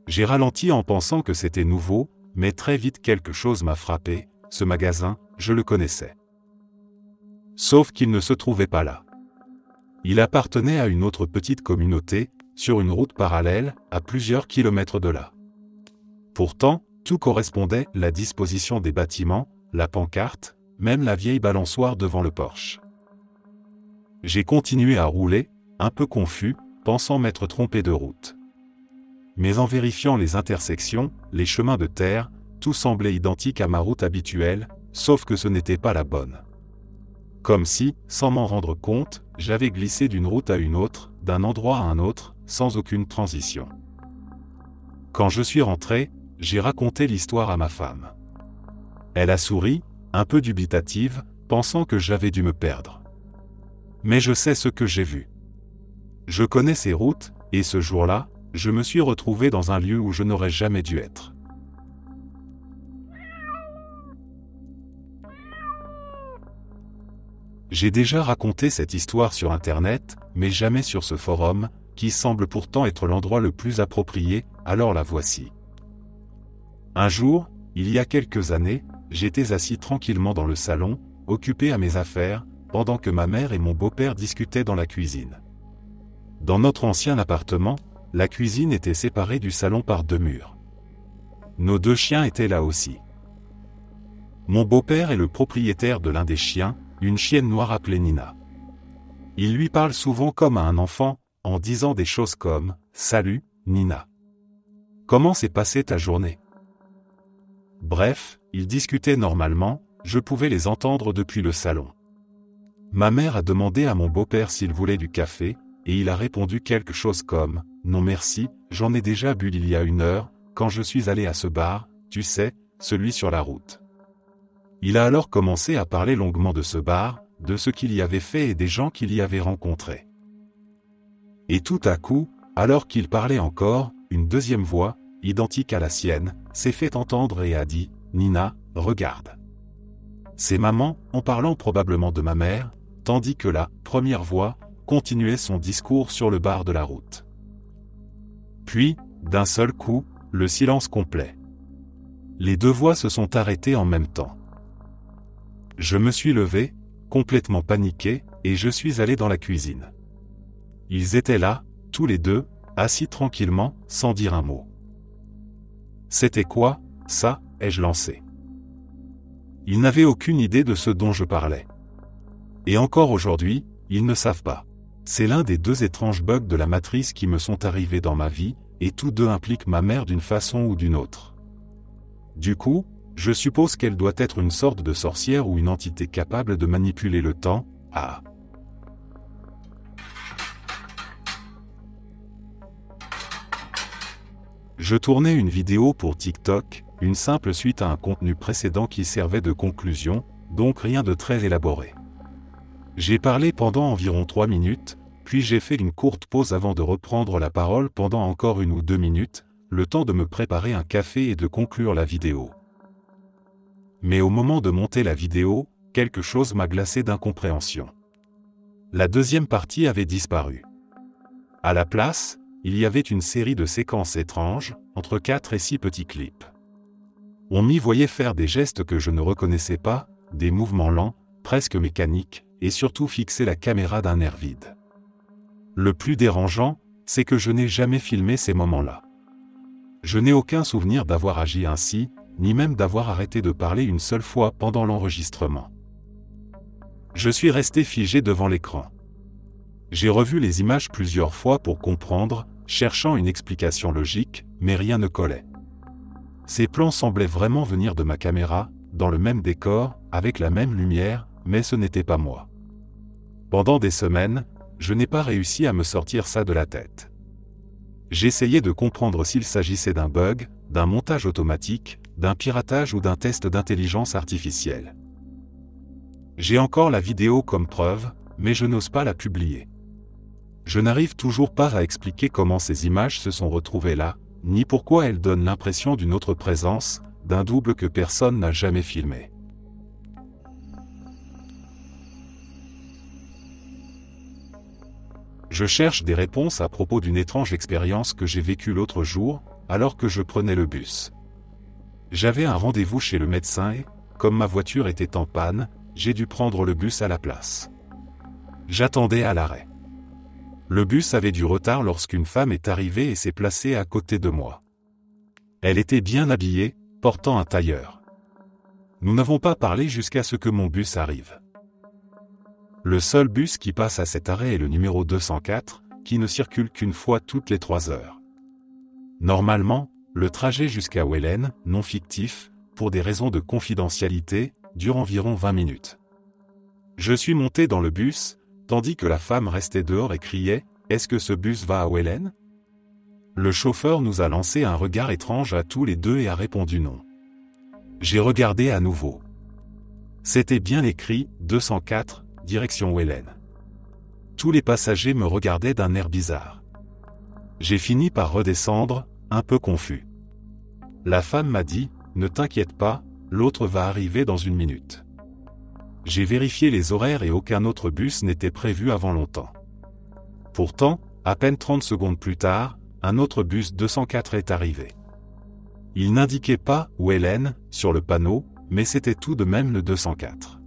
J'ai ralenti en pensant que c'était nouveau, mais très vite quelque chose m'a frappé, ce magasin, je le connaissais. Sauf qu'il ne se trouvait pas là. Il appartenait à une autre petite communauté, sur une route parallèle, à plusieurs kilomètres de là. Pourtant, tout correspondait, la disposition des bâtiments, la pancarte, même la vieille balançoire devant le porche. J'ai continué à rouler, un peu confus, pensant m'être trompé de route. Mais en vérifiant les intersections, les chemins de terre, tout semblait identique à ma route habituelle, sauf que ce n'était pas la bonne. Comme si, sans m'en rendre compte, j'avais glissé d'une route à une autre, d'un endroit à un autre, sans aucune transition. Quand je suis rentré, j'ai raconté l'histoire à ma femme. Elle a souri, un peu dubitative, pensant que j'avais dû me perdre. Mais je sais ce que j'ai vu. Je connais ces routes, et ce jour-là, je me suis retrouvé dans un lieu où je n'aurais jamais dû être. J'ai déjà raconté cette histoire sur Internet, mais jamais sur ce forum, qui semble pourtant être l'endroit le plus approprié, alors la voici. Un jour, il y a quelques années, j'étais assis tranquillement dans le salon, occupé à mes affaires, pendant que ma mère et mon beau-père discutaient dans la cuisine. Dans notre ancien appartement, la cuisine était séparée du salon par 2 murs. Nos 2 chiens étaient là aussi. Mon beau-père est le propriétaire de l'un des chiens, une chienne noire appelée Nina. Il lui parle souvent comme à un enfant, en disant des choses comme « Salut, Nina. Comment s'est passée ta journée ?» Bref, ils discutaient normalement, je pouvais les entendre depuis le salon. Ma mère a demandé à mon beau-père s'il voulait du café, et il a répondu quelque chose comme « Non merci, j'en ai déjà bu il y a 1 heure, quand je suis allé à ce bar, tu sais, celui sur la route. » Il a alors commencé à parler longuement de ce bar, de ce qu'il y avait fait et des gens qu'il y avait rencontrés. Et tout à coup, alors qu'il parlait encore, une deuxième voix, identique à la sienne, s'est fait entendre et a dit « Nina, regarde. » C'est maman, en parlant probablement de ma mère, tandis que la première voix, continuait son discours sur le bar de la route. Puis, d'un seul coup, le silence complet. Les deux voix se sont arrêtées en même temps. Je me suis levé, complètement paniqué, et je suis allé dans la cuisine. Ils étaient là, tous les deux, assis tranquillement, sans dire un mot. « C'était quoi, ça ?» ai-je lancé. Ils n'avaient aucune idée de ce dont je parlais. Et encore aujourd'hui, ils ne savent pas. C'est l'un des deux étranges bugs de la matrice qui me sont arrivés dans ma vie, et tous deux impliquent ma mère d'une façon ou d'une autre. Du coup, je suppose qu'elle doit être une sorte de sorcière ou une entité capable de manipuler le temps. Ah. Je tournais une vidéo pour TikTok, une simple suite à un contenu précédent qui servait de conclusion, donc rien de très élaboré. J'ai parlé pendant environ 3 minutes, puis j'ai fait une courte pause avant de reprendre la parole pendant encore 1 ou 2 minutes, le temps de me préparer un café et de conclure la vidéo. Mais au moment de monter la vidéo, quelque chose m'a glacé d'incompréhension. La deuxième partie avait disparu. À la place, il y avait une série de séquences étranges, entre 4 et 6 petits clips. On m'y voyait faire des gestes que je ne reconnaissais pas, des mouvements lents, presque mécaniques, et surtout fixer la caméra d'un air vide. Le plus dérangeant, c'est que je n'ai jamais filmé ces moments-là. Je n'ai aucun souvenir d'avoir agi ainsi, ni même d'avoir arrêté de parler une seule fois pendant l'enregistrement. Je suis resté figé devant l'écran. J'ai revu les images plusieurs fois pour comprendre, cherchant une explication logique, mais rien ne collait. Ces plans semblaient vraiment venir de ma caméra, dans le même décor, avec la même lumière, mais ce n'était pas moi. Pendant des semaines, je n'ai pas réussi à me sortir ça de la tête. J'essayais de comprendre s'il s'agissait d'un bug, d'un montage automatique, d'un piratage ou d'un test d'intelligence artificielle. J'ai encore la vidéo comme preuve, mais je n'ose pas la publier. Je n'arrive toujours pas à expliquer comment ces images se sont retrouvées là, ni pourquoi elles donnent l'impression d'une autre présence, d'un double que personne n'a jamais filmé. Je cherche des réponses à propos d'une étrange expérience que j'ai vécue l'autre jour, alors que je prenais le bus. J'avais un rendez-vous chez le médecin et, comme ma voiture était en panne, j'ai dû prendre le bus à la place. J'attendais à l'arrêt. Le bus avait du retard lorsqu'une femme est arrivée et s'est placée à côté de moi. Elle était bien habillée, portant un tailleur. Nous n'avons pas parlé jusqu'à ce que mon bus arrive. Le seul bus qui passe à cet arrêt est le numéro 204, qui ne circule qu'une fois toutes les 3 heures. Normalement, le trajet jusqu'à Wellen, non fictif, pour des raisons de confidentialité, dure environ 20 minutes. Je suis monté dans le bus, tandis que la femme restait dehors et criait « Est-ce que ce bus va à Wellen ?» Le chauffeur nous a lancé un regard étrange à tous les deux et a répondu non. J'ai regardé à nouveau. C'était bien écrit « 204 », direction Wellen. Tous les passagers me regardaient d'un air bizarre. J'ai fini par redescendre, un peu confus. La femme m'a dit « Ne t'inquiète pas, l'autre va arriver dans 1 minute. » J'ai vérifié les horaires et aucun autre bus n'était prévu avant longtemps. Pourtant, à peine 30 secondes plus tard, un autre bus 204 est arrivé. Il n'indiquait pas « Wellen » sur le panneau, mais c'était tout de même le 204.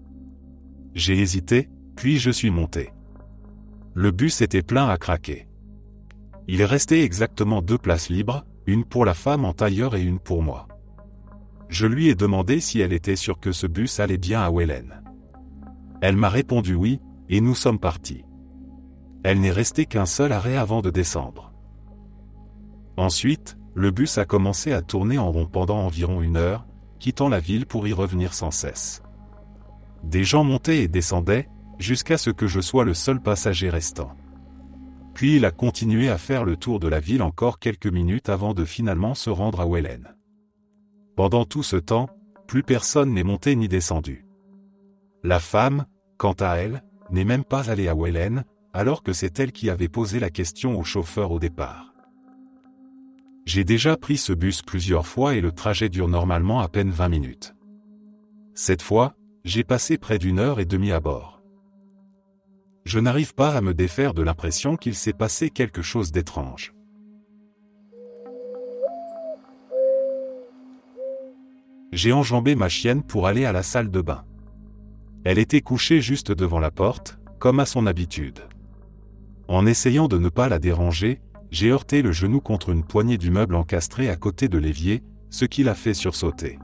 J'ai hésité, puis je suis monté. Le bus était plein à craquer. Il restait exactement 2 places libres, une pour la femme en tailleur et une pour moi. Je lui ai demandé si elle était sûre que ce bus allait bien à Wellen. Elle m'a répondu oui, et nous sommes partis. Elle n'est restée qu'un seul arrêt avant de descendre. Ensuite, le bus a commencé à tourner en rond pendant environ 1 heure, quittant la ville pour y revenir sans cesse. Des gens montaient et descendaient, jusqu'à ce que je sois le seul passager restant. Puis il a continué à faire le tour de la ville encore quelques minutes avant de finalement se rendre à Wellen. Pendant tout ce temps, plus personne n'est monté ni descendu. La femme, quant à elle, n'est même pas allée à Wellen, alors que c'est elle qui avait posé la question au chauffeur au départ. J'ai déjà pris ce bus plusieurs fois et le trajet dure normalement à peine 20 minutes. Cette fois, j'ai passé près d'1 heure et demie à bord. je n'arrive pas à me défaire de l'impression qu'il s'est passé quelque chose d'étrange. J'ai enjambé ma chienne pour aller à la salle de bain. Elle était couchée juste devant la porte, comme à son habitude. En essayant de ne pas la déranger, j'ai heurté le genou contre une poignée du meuble encastré à côté de l'évier, ce qui l'a fait sursauter.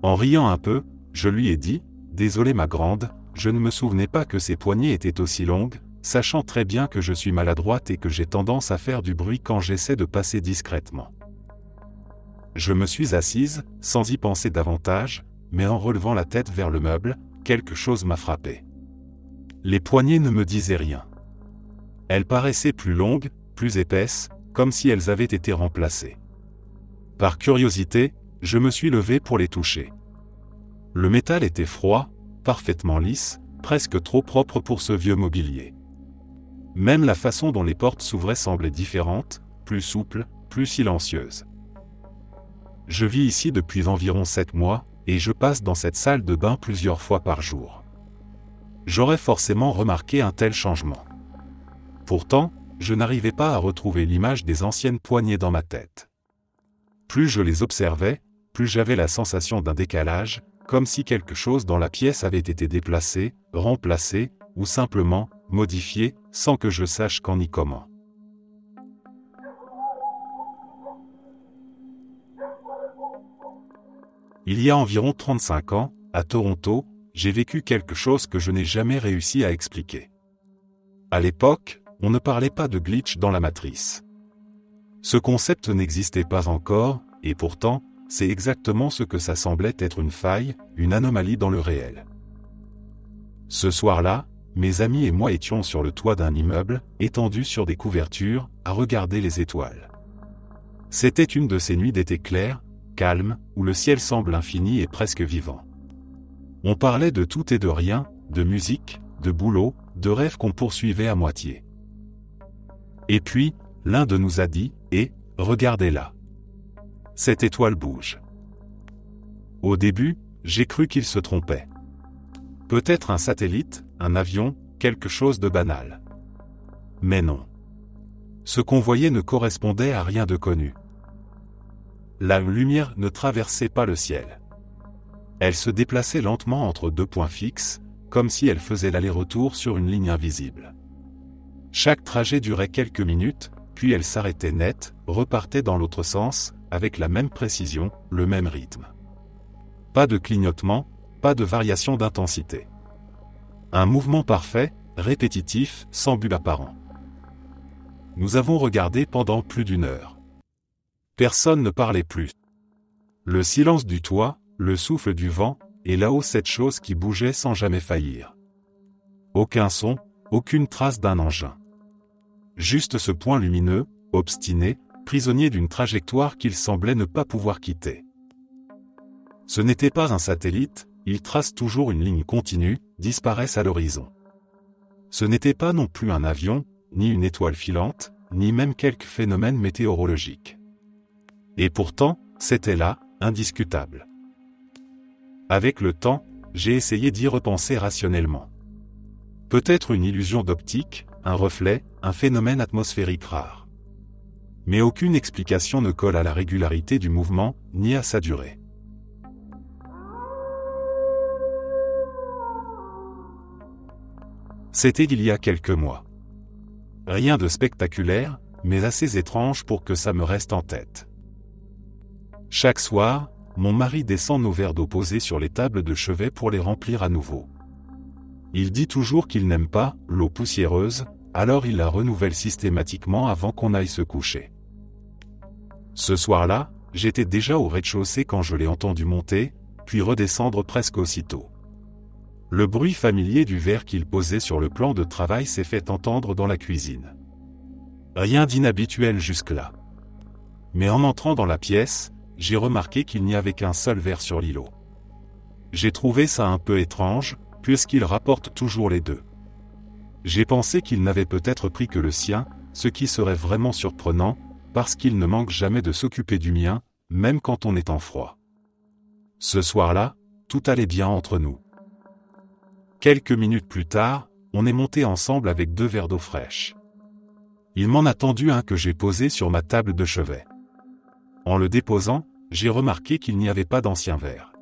En riant un peu, je lui ai dit « Désolé ma grande, je ne me souvenais pas que ces poignées étaient aussi longues, sachant très bien que je suis maladroite et que j'ai tendance à faire du bruit quand j'essaie de passer discrètement. » Je me suis assise, sans y penser davantage, mais en relevant la tête vers le meuble, quelque chose m'a frappé. Les poignées ne me disaient rien. Elles paraissaient plus longues, plus épaisses, comme si elles avaient été remplacées. Par curiosité, je me suis levé pour les toucher. Le métal était froid, parfaitement lisse, presque trop propre pour ce vieux mobilier. Même la façon dont les portes s'ouvraient semblait différente, plus souple, plus silencieuse. Je vis ici depuis environ 7 mois, et je passe dans cette salle de bain plusieurs fois par jour. J'aurais forcément remarqué un tel changement. Pourtant, je n'arrivais pas à retrouver l'image des anciennes poignées dans ma tête. Plus je les observais, plus j'avais la sensation d'un décalage, comme si quelque chose dans la pièce avait été déplacé, remplacé, ou simplement modifié, sans que je sache quand ni comment. Il y a environ 35 ans, à Toronto, j'ai vécu quelque chose que je n'ai jamais réussi à expliquer. À l'époque, on ne parlait pas de glitch dans la matrice. Ce concept n'existait pas encore, et pourtant, c'est exactement ce que ça semblait être une faille, une anomalie dans le réel. Ce soir-là, mes amis et moi étions sur le toit d'un immeuble, étendus sur des couvertures, à regarder les étoiles. C'était une de ces nuits d'été claires, calmes, où le ciel semble infini et presque vivant. On parlait de tout et de rien, de musique, de boulot, de rêves qu'on poursuivait à moitié. Et puis, l'un de nous a dit « Eh, regardez-la. Cette étoile bouge. » Au début, j'ai cru qu'il se trompait. Peut-être un satellite, un avion, quelque chose de banal. Mais non. Ce qu'on voyait ne correspondait à rien de connu. La lumière ne traversait pas le ciel. Elle se déplaçait lentement entre deux points fixes, comme si elle faisait l'aller-retour sur une ligne invisible. Chaque trajet durait quelques minutes, puis elle s'arrêtait net, repartait dans l'autre sens, avec la même précision, le même rythme. Pas de clignotement, pas de variation d'intensité. Un mouvement parfait, répétitif, sans but apparent. Nous avons regardé pendant plus d'1 heure. Personne ne parlait plus. Le silence du toit, le souffle du vent, et là-haut cette chose qui bougeait sans jamais faillir. Aucun son, aucune trace d'un engin. Juste ce point lumineux, obstiné, prisonnier d'une trajectoire qu'il semblait ne pas pouvoir quitter. Ce n'était pas un satellite, il trace toujours une ligne continue, disparaissent à l'horizon. Ce n'était pas non plus un avion, ni une étoile filante, ni même quelque phénomène météorologique. Et pourtant, c'était là, indiscutable. Avec le temps, j'ai essayé d'y repenser rationnellement. Peut-être une illusion d'optique, un reflet, un phénomène atmosphérique rare. Mais aucune explication ne colle à la régularité du mouvement, ni à sa durée. C'était il y a quelques mois. Rien de spectaculaire, mais assez étrange pour que ça me reste en tête. Chaque soir, mon mari descend nos verres d'eau posés sur les tables de chevet pour les remplir à nouveau. Il dit toujours qu'il n'aime pas l'eau poussiéreuse, alors il la renouvelle systématiquement avant qu'on aille se coucher. Ce soir-là, j'étais déjà au rez-de-chaussée quand je l'ai entendu monter, puis redescendre presque aussitôt. Le bruit familier du verre qu'il posait sur le plan de travail s'est fait entendre dans la cuisine. Rien d'inhabituel jusque-là. Mais en entrant dans la pièce, j'ai remarqué qu'il n'y avait qu'un seul verre sur l'îlot. J'ai trouvé ça un peu étrange, puisqu'il rapporte toujours les deux. J'ai pensé qu'il n'avait peut-être pris que le sien, ce qui serait vraiment surprenant, parce qu'il ne manque jamais de s'occuper du mien, même quand on est en froid. Ce soir-là, tout allait bien entre nous. Quelques minutes plus tard, on est monté ensemble avec 2 verres d'eau fraîche. Il m'en a tendu un que j'ai posé sur ma table de chevet. En le déposant, j'ai remarqué qu'il n'y avait pas d'ancien verre.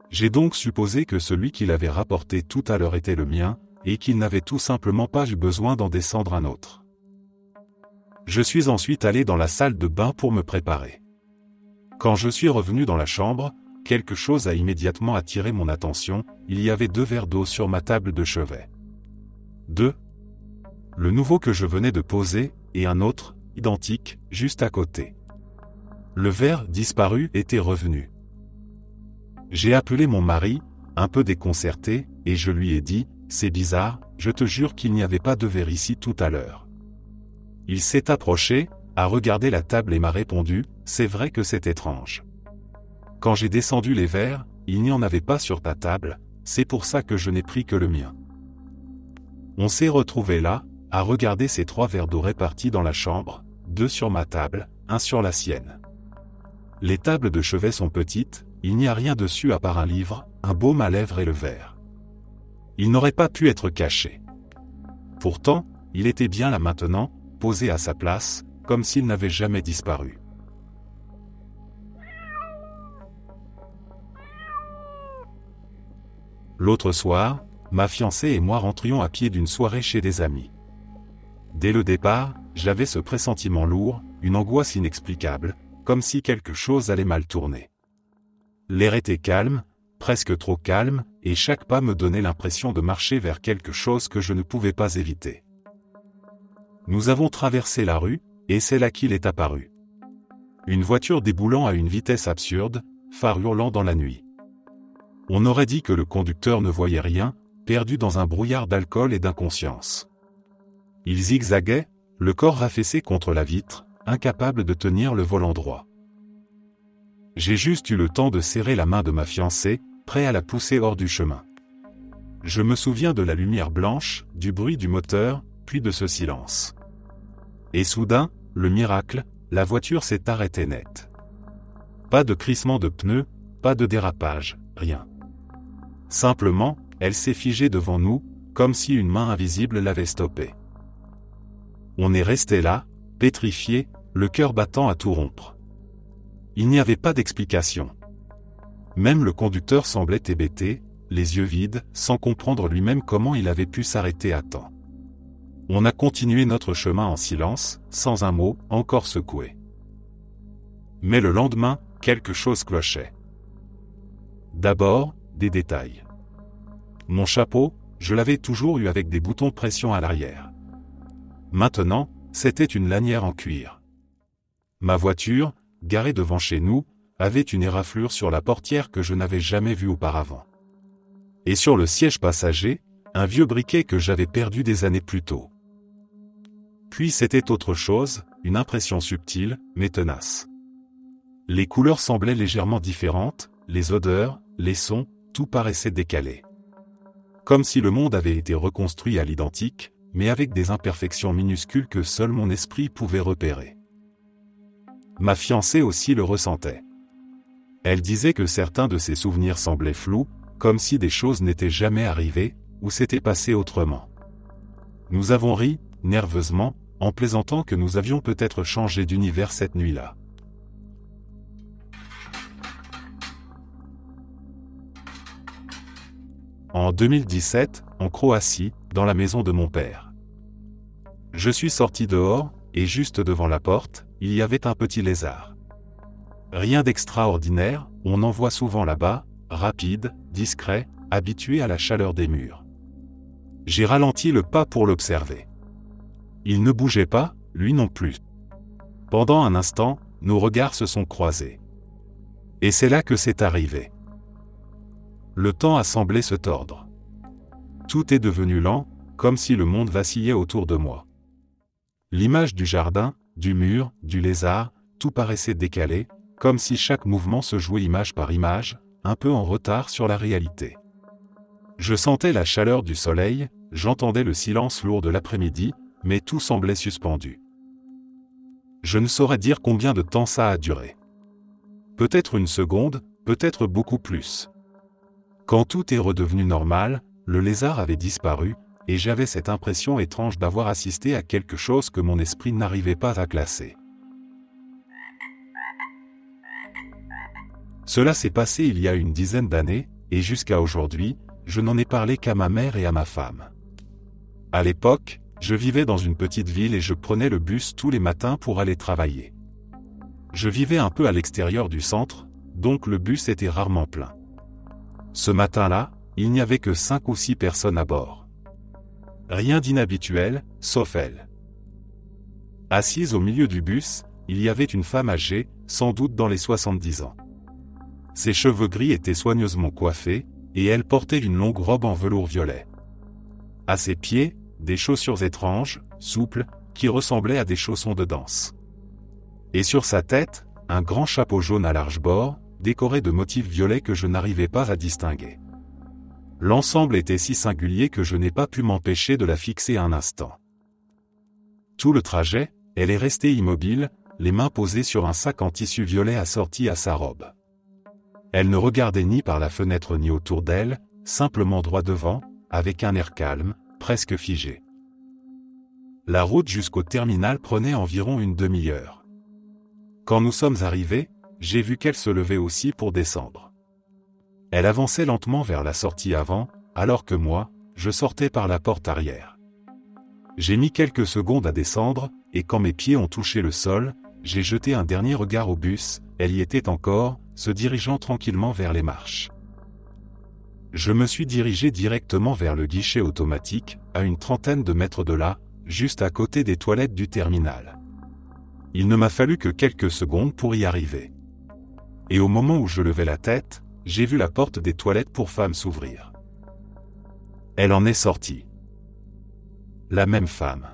J'ai donc supposé que celui qu'il avait rapporté tout à l'heure était le mien, et qu'il n'avait tout simplement pas eu besoin d'en descendre un autre. Je suis ensuite allé dans la salle de bain pour me préparer. Quand je suis revenu dans la chambre, quelque chose a immédiatement attiré mon attention, il y avait 2 verres d'eau sur ma table de chevet. 2. Le nouveau que je venais de poser, et un autre, identique, juste à côté. Le verre disparu était revenu. J'ai appelé mon mari, un peu déconcerté, et je lui ai dit, « C'est bizarre, je te jure qu'il n'y avait pas de verre ici tout à l'heure. » Il s'est approché, a regardé la table et m'a répondu, « C'est vrai que c'est étrange. Quand j'ai descendu les verres, il n'y en avait pas sur ta table, c'est pour ça que je n'ai pris que le mien. » On s'est retrouvés là, à regarder ces 3 verres d'eau répartis dans la chambre, 2 sur ma table, 1 sur la sienne. Les tables de chevet sont petites, il n'y a rien dessus à part un livre, un baume à lèvres et le verre. Il n'aurait pas pu être caché. Pourtant, il était bien là maintenant, posé à sa place, comme s'il n'avait jamais disparu. L'autre soir, ma fiancée et moi rentrions à pied d'une soirée chez des amis. Dès le départ, j'avais ce pressentiment lourd, une angoisse inexplicable, comme si quelque chose allait mal tourner. L'air était calme, presque trop calme, et chaque pas me donnait l'impression de marcher vers quelque chose que je ne pouvais pas éviter. Nous avons traversé la rue, et c'est là qu'il est apparu. Une voiture déboulant à une vitesse absurde, phare hurlant dans la nuit. On aurait dit que le conducteur ne voyait rien, perdu dans un brouillard d'alcool et d'inconscience. Il zigzaguait, le corps raffaissé contre la vitre, incapable de tenir le volant droit. J'ai juste eu le temps de serrer la main de ma fiancée, prêt à la pousser hors du chemin. Je me souviens de la lumière blanche, du bruit du moteur, puis de ce silence. Et soudain, le miracle, la voiture s'est arrêtée net. Pas de crissement de pneus, pas de dérapage, rien. Simplement, elle s'est figée devant nous, comme si une main invisible l'avait stoppée. On est resté là, pétrifié, le cœur battant à tout rompre. Il n'y avait pas d'explication. Même le conducteur semblait hébété, les yeux vides, sans comprendre lui-même comment il avait pu s'arrêter à temps. On a continué notre chemin en silence, sans un mot, encore secoué. Mais le lendemain, quelque chose clochait. D'abord, des détails. Mon chapeau, je l'avais toujours eu avec des boutons de pression à l'arrière. Maintenant, c'était une lanière en cuir. Ma voiture, garée devant chez nous, avait une éraflure sur la portière que je n'avais jamais vue auparavant. Et sur le siège passager, un vieux briquet que j'avais perdu des années plus tôt. Puis c'était autre chose, une impression subtile, mais tenace. Les couleurs semblaient légèrement différentes, les odeurs, les sons, tout paraissait décalé. Comme si le monde avait été reconstruit à l'identique, mais avec des imperfections minuscules que seul mon esprit pouvait repérer. Ma fiancée aussi le ressentait. Elle disait que certains de ses souvenirs semblaient flous, comme si des choses n'étaient jamais arrivées, ou s'étaient passées autrement. Nous avons ri, nerveusement, en plaisantant que nous avions peut-être changé d'univers cette nuit-là. En 2017, en Croatie, dans la maison de mon père. Je suis sorti dehors, et juste devant la porte, il y avait un petit lézard. Rien d'extraordinaire, on en voit souvent là-bas, rapide, discret, habitué à la chaleur des murs. J'ai ralenti le pas pour l'observer. Il ne bougeait pas, lui non plus. Pendant un instant, nos regards se sont croisés. Et c'est là que c'est arrivé. Le temps a semblé se tordre. Tout est devenu lent, comme si le monde vacillait autour de moi. L'image du jardin, du mur, du lézard, tout paraissait décalé, comme si chaque mouvement se jouait image par image, un peu en retard sur la réalité. Je sentais la chaleur du soleil, j'entendais le silence lourd de l'après-midi, mais tout semblait suspendu. Je ne saurais dire combien de temps ça a duré. Peut-être une seconde, peut-être beaucoup plus. Quand tout est redevenu normal, le lézard avait disparu, et j'avais cette impression étrange d'avoir assisté à quelque chose que mon esprit n'arrivait pas à classer. Cela s'est passé il y a une dizaine d'années, et jusqu'à aujourd'hui, je n'en ai parlé qu'à ma mère et à ma femme. À l'époque, je vivais dans une petite ville et je prenais le bus tous les matins pour aller travailler. Je vivais un peu à l'extérieur du centre, donc le bus était rarement plein. Ce matin-là, il n'y avait que 5 ou 6 personnes à bord. Rien d'inhabituel, sauf elle. Assise au milieu du bus, il y avait une femme âgée, sans doute dans les 70 ans. Ses cheveux gris étaient soigneusement coiffés, et elle portait une longue robe en velours violet. À ses pieds, des chaussures étranges, souples, qui ressemblaient à des chaussons de danse. Et sur sa tête, un grand chapeau jaune à large bord, décoré de motifs violets que je n'arrivais pas à distinguer. L'ensemble était si singulier que je n'ai pas pu m'empêcher de la fixer un instant. Tout le trajet, elle est restée immobile, les mains posées sur un sac en tissu violet assorti à sa robe. Elle ne regardait ni par la fenêtre ni autour d'elle, simplement droit devant, avec un air calme, presque figé. La route jusqu'au terminal prenait environ une demi-heure. Quand nous sommes arrivés, j'ai vu qu'elle se levait aussi pour descendre. Elle avançait lentement vers la sortie avant, alors que moi, je sortais par la porte arrière. J'ai mis quelques secondes à descendre, et quand mes pieds ont touché le sol, j'ai jeté un dernier regard au bus, elle y était encore, se dirigeant tranquillement vers les marches. Je me suis dirigé directement vers le guichet automatique, à une trentaine de mètres de là, juste à côté des toilettes du terminal. Il ne m'a fallu que quelques secondes pour y arriver. Et au moment où je levais la tête, j'ai vu la porte des toilettes pour femmes s'ouvrir. Elle en est sortie. La même femme.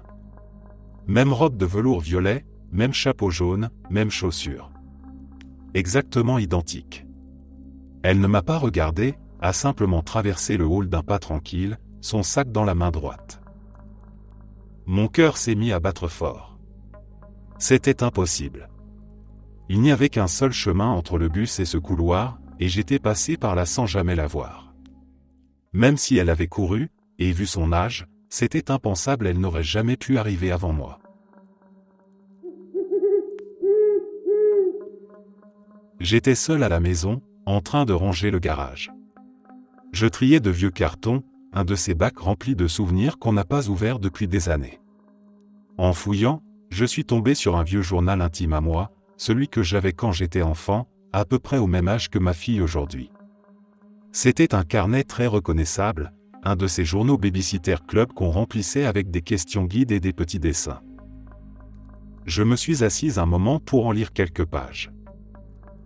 Même robe de velours violet, même chapeau jaune, même chaussures. Exactement identique. Elle ne m'a pas regardé, a simplement traversé le hall d'un pas tranquille, son sac dans la main droite. Mon cœur s'est mis à battre fort. C'était impossible. Il n'y avait qu'un seul chemin entre le bus et ce couloir, et j'étais passé par là sans jamais la voir. Même si elle avait couru, et vu son âge, c'était impensable, elle n'aurait jamais pu arriver avant moi. J'étais seul à la maison, en train de ranger le garage. Je triais de vieux cartons, un de ces bacs remplis de souvenirs qu'on n'a pas ouverts depuis des années. En fouillant, je suis tombé sur un vieux journal intime à moi, celui que j'avais quand j'étais enfant, à peu près au même âge que ma fille aujourd'hui. C'était un carnet très reconnaissable, un de ces journaux Babysitter Club qu'on remplissait avec des questions guides et des petits dessins. Je me suis assise un moment pour en lire quelques pages.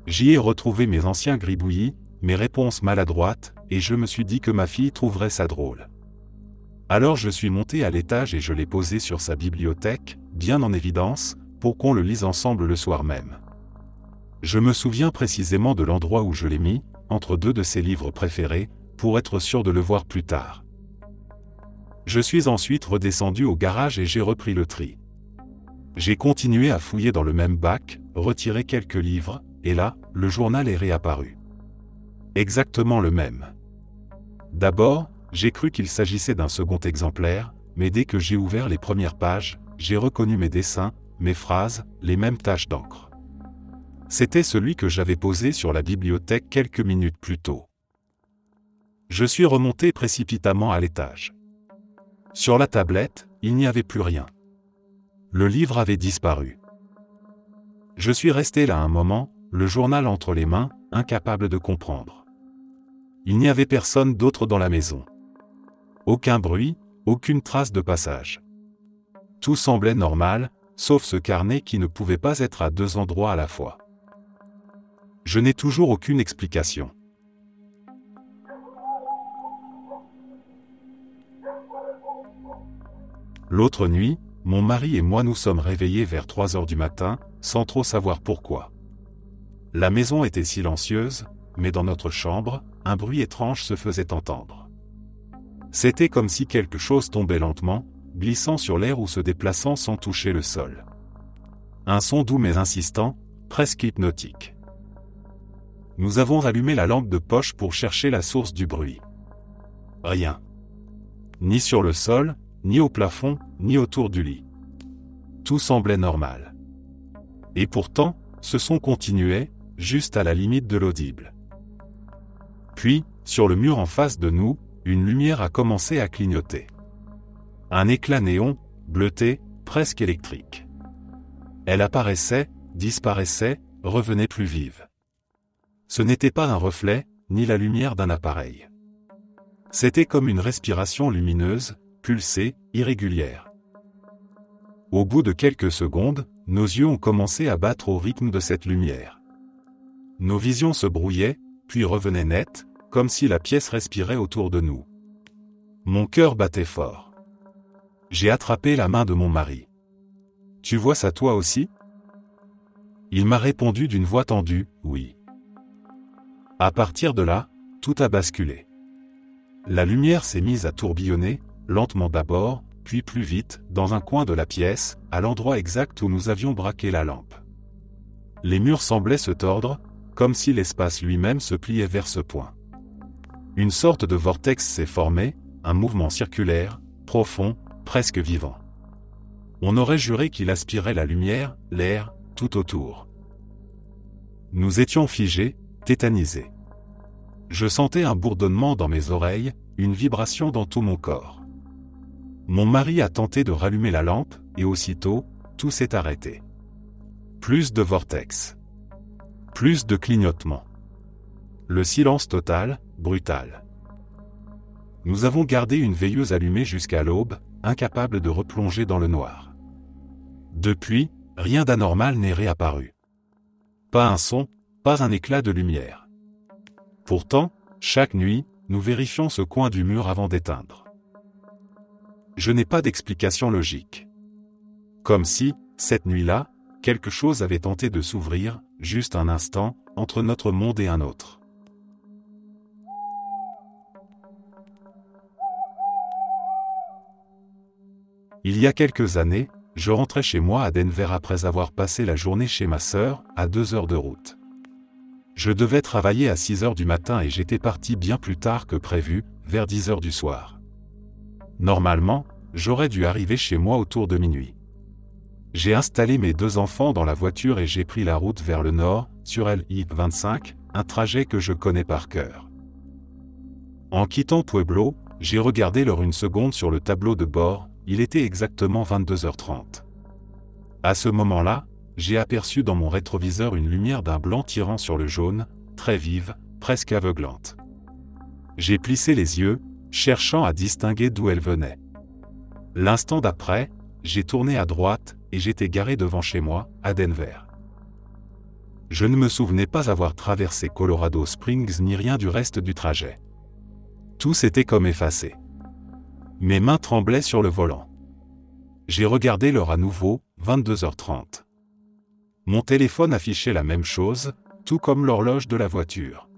J'y ai retrouvé mes anciens gribouillis, mes réponses maladroites, et je me suis dit que ma fille trouverait ça drôle. Alors je suis monté à l'étage et je l'ai posé sur sa bibliothèque, bien en évidence, pour qu'on le lise ensemble le soir même. Je me souviens précisément de l'endroit où je l'ai mis, entre deux de ses livres préférés, pour être sûr de le voir plus tard. Je suis ensuite redescendu au garage et j'ai repris le tri. J'ai continué à fouiller dans le même bac, retiré quelques livres, et là, le journal est réapparu. Exactement le même. D'abord, j'ai cru qu'il s'agissait d'un second exemplaire, mais dès que j'ai ouvert les premières pages, j'ai reconnu mes dessins, mes phrases, les mêmes taches d'encre. C'était celui que j'avais posé sur la bibliothèque quelques minutes plus tôt. Je suis remonté précipitamment à l'étage. Sur la tablette, il n'y avait plus rien. Le livre avait disparu. Je suis resté là un moment, le journal entre les mains, incapable de comprendre. Il n'y avait personne d'autre dans la maison. Aucun bruit, aucune trace de passage. Tout semblait normal, sauf ce carnet qui ne pouvait pas être à deux endroits à la fois. Je n'ai toujours aucune explication. L'autre nuit, mon mari et moi nous sommes réveillés vers 3 heures du matin, sans trop savoir pourquoi. La maison était silencieuse, mais dans notre chambre, un bruit étrange se faisait entendre. C'était comme si quelque chose tombait lentement, glissant sur l'air ou se déplaçant sans toucher le sol. Un son doux mais insistant, presque hypnotique. Nous avons allumé la lampe de poche pour chercher la source du bruit. Rien. Ni sur le sol, ni au plafond, ni autour du lit. Tout semblait normal. Et pourtant, ce son continuait, juste à la limite de l'audible. Puis, sur le mur en face de nous, une lumière a commencé à clignoter. Un éclat néon, bleuté, presque électrique. Elle apparaissait, disparaissait, revenait plus vive. Ce n'était pas un reflet, ni la lumière d'un appareil. C'était comme une respiration lumineuse, pulsée, irrégulière. Au bout de quelques secondes, nos yeux ont commencé à battre au rythme de cette lumière. Nos visions se brouillaient, puis revenaient nettes, comme si la pièce respirait autour de nous. Mon cœur battait fort. J'ai attrapé la main de mon mari. « Tu vois ça toi aussi ?» Il m'a répondu d'une voix tendue, « Oui. » À partir de là, tout a basculé. La lumière s'est mise à tourbillonner, lentement d'abord, puis plus vite, dans un coin de la pièce, à l'endroit exact où nous avions braqué la lampe. Les murs semblaient se tordre, comme si l'espace lui-même se pliait vers ce point. Une sorte de vortex s'est formé, un mouvement circulaire, profond, presque vivant. On aurait juré qu'il aspirait la lumière, l'air, tout autour. Nous étions figés, tétanisés. Je sentais un bourdonnement dans mes oreilles, une vibration dans tout mon corps. Mon mari a tenté de rallumer la lampe, et aussitôt, tout s'est arrêté. Plus de vortex. Plus de clignotements. Le silence total, brutal. Nous avons gardé une veilleuse allumée jusqu'à l'aube, incapables de replonger dans le noir. Depuis, rien d'anormal n'est réapparu. Pas un son, pas un éclat de lumière. Pourtant, chaque nuit, nous vérifions ce coin du mur avant d'éteindre. Je n'ai pas d'explication logique. Comme si, cette nuit-là, quelque chose avait tenté de s'ouvrir, juste un instant, entre notre monde et un autre. Il y a quelques années, je rentrais chez moi à Denver après avoir passé la journée chez ma sœur, à 2 heures de route. Je devais travailler à 6 heures du matin et j'étais parti bien plus tard que prévu, vers 10 heures du soir. Normalement, j'aurais dû arriver chez moi autour de minuit. J'ai installé mes 2 enfants dans la voiture et j'ai pris la route vers le nord, sur l'I-25, un trajet que je connais par cœur. En quittant Pueblo, j'ai regardé l'heure une seconde sur le tableau de bord, il était exactement 22h30. À ce moment-là, j'ai aperçu dans mon rétroviseur une lumière d'un blanc tirant sur le jaune, très vive, presque aveuglante. J'ai plissé les yeux, cherchant à distinguer d'où elle venait. L'instant d'après, j'ai tourné à droite, et j'étais garé devant chez moi, à Denver. Je ne me souvenais pas avoir traversé Colorado Springs ni rien du reste du trajet. Tout s'était comme effacé. Mes mains tremblaient sur le volant. J'ai regardé l'heure à nouveau, 22h30. Mon téléphone affichait la même chose, tout comme l'horloge de la voiture.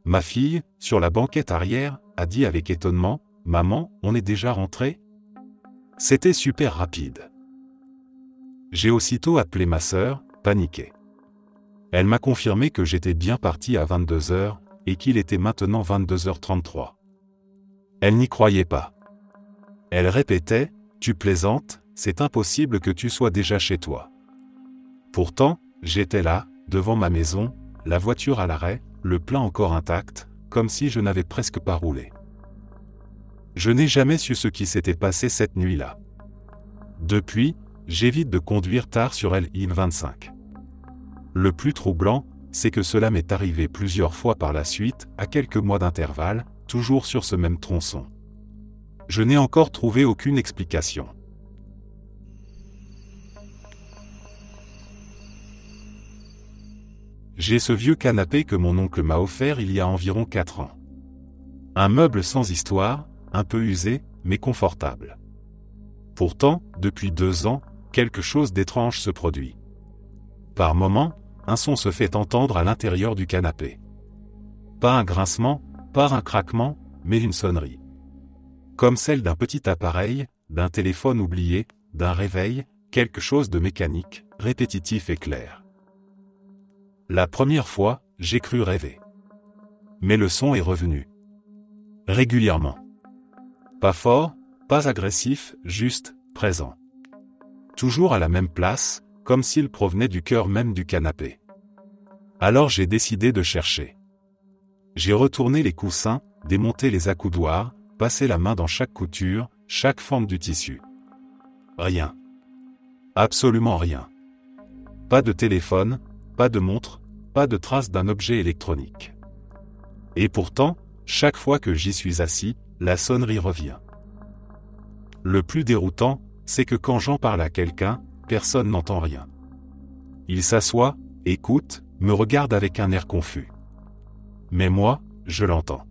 Ma fille, sur la banquette arrière, a dit avec étonnement, « Maman, on est déjà rentré ?» C'était super rapide. J'ai aussitôt appelé ma sœur, paniquée. Elle m'a confirmé que j'étais bien parti à 22h, et qu'il était maintenant 22h33. Elle n'y croyait pas. Elle répétait, « Tu plaisantes, c'est impossible que tu sois déjà chez toi. » Pourtant, j'étais là, devant ma maison, la voiture à l'arrêt, le plein encore intact, comme si je n'avais presque pas roulé. Je n'ai jamais su ce qui s'était passé cette nuit-là. Depuis, j'évite de conduire tard sur l'I-25. Le plus troublant, c'est que cela m'est arrivé plusieurs fois par la suite, à quelques mois d'intervalle, toujours sur ce même tronçon. Je n'ai encore trouvé aucune explication. J'ai ce vieux canapé que mon oncle m'a offert il y a environ 4 ans. Un meuble sans histoire, un peu usé, mais confortable. Pourtant, depuis 2 ans, quelque chose d'étrange se produit. Par moments, un son se fait entendre à l'intérieur du canapé. Pas un grincement, pas un craquement, mais une sonnerie. Comme celle d'un petit appareil, d'un téléphone oublié, d'un réveil, quelque chose de mécanique, répétitif et clair. La première fois, j'ai cru rêver. Mais le son est revenu. Régulièrement. Pas fort, pas agressif, juste, présent. Toujours à la même place, comme s'il provenait du cœur même du canapé. Alors j'ai décidé de chercher. J'ai retourné les coussins, démonté les accoudoirs, passé la main dans chaque couture, chaque fente du tissu. Rien. Absolument rien. Pas de téléphone, pas de montre, pas de trace d'un objet électronique. Et pourtant, chaque fois que j'y suis assis, la sonnerie revient. Le plus déroutant, c'est que quand j'en parle à quelqu'un, personne n'entend rien. Il s'assoit, écoute, me regarde avec un air confus. Mais moi, je l'entends.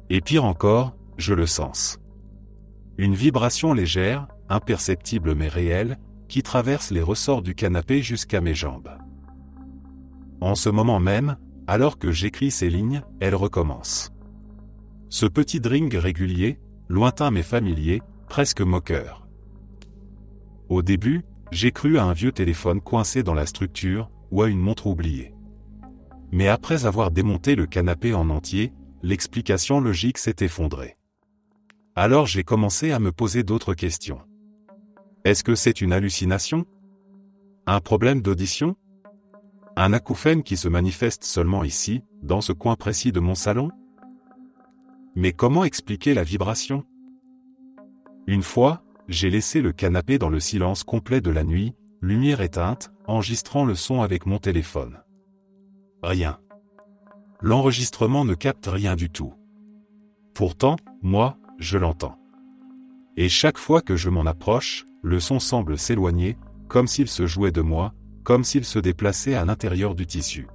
Et pire encore, je le sens. Une vibration légère, imperceptible mais réelle, qui traverse les ressorts du canapé jusqu'à mes jambes. En ce moment même, alors que j'écris ces lignes, elle recommence. Ce petit dring régulier, lointain mais familier, presque moqueur. Au début, j'ai cru à un vieux téléphone coincé dans la structure, ou à une montre oubliée. Mais après avoir démonté le canapé en entier, l'explication logique s'est effondrée. Alors j'ai commencé à me poser d'autres questions. Est-ce que c'est une hallucination? Un problème d'audition? Un acouphène qui se manifeste seulement ici, dans ce coin précis de mon salon? Mais comment expliquer la vibration? Une fois, j'ai laissé le canapé dans le silence complet de la nuit, lumière éteinte, enregistrant le son avec mon téléphone. Rien. L'enregistrement ne capte rien du tout. Pourtant, moi, je l'entends. Et chaque fois que je m'en approche, le son semble s'éloigner, comme s'il se jouait de moi, comme s'il se déplaçait à l'intérieur du tissu.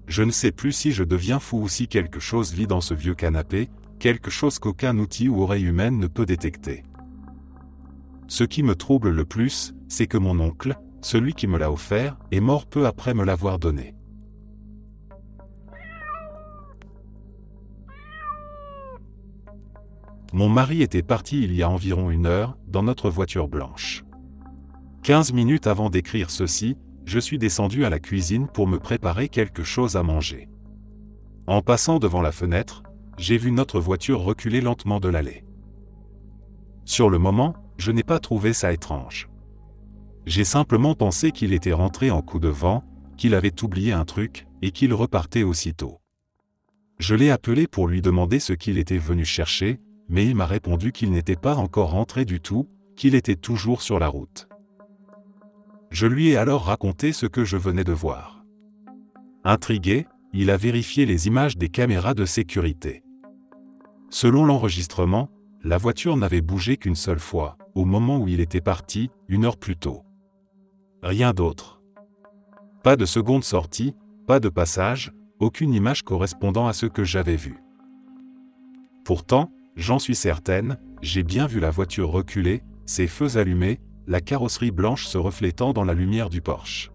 Je ne sais plus si je deviens fou ou si quelque chose vit dans ce vieux canapé, quelque chose qu'aucun outil ou oreille humaine ne peut détecter. Ce qui me trouble le plus, c'est que mon oncle, celui qui me l'a offert, est mort peu après me l'avoir donné. Mon mari était parti il y a environ 1 heure, dans notre voiture blanche. 15 minutes avant d'écrire ceci, je suis descendu à la cuisine pour me préparer quelque chose à manger. En passant devant la fenêtre, j'ai vu notre voiture reculer lentement de l'allée. Sur le moment, je n'ai pas trouvé ça étrange. J'ai simplement pensé qu'il était rentré en coup de vent, qu'il avait oublié un truc, et qu'il repartait aussitôt. Je l'ai appelé pour lui demander ce qu'il était venu chercher, mais il m'a répondu qu'il n'était pas encore rentré du tout, qu'il était toujours sur la route. Je lui ai alors raconté ce que je venais de voir. Intrigué, il a vérifié les images des caméras de sécurité. Selon l'enregistrement, la voiture n'avait bougé qu'une seule fois, au moment où il était parti, 1 heure plus tôt. Rien d'autre. Pas de seconde sortie, pas de passage, aucune image correspondant à ce que j'avais vu. Pourtant, j'en suis certaine, j'ai bien vu la voiture reculer, ses feux allumés, la carrosserie blanche se reflétant dans la lumière du Porsche.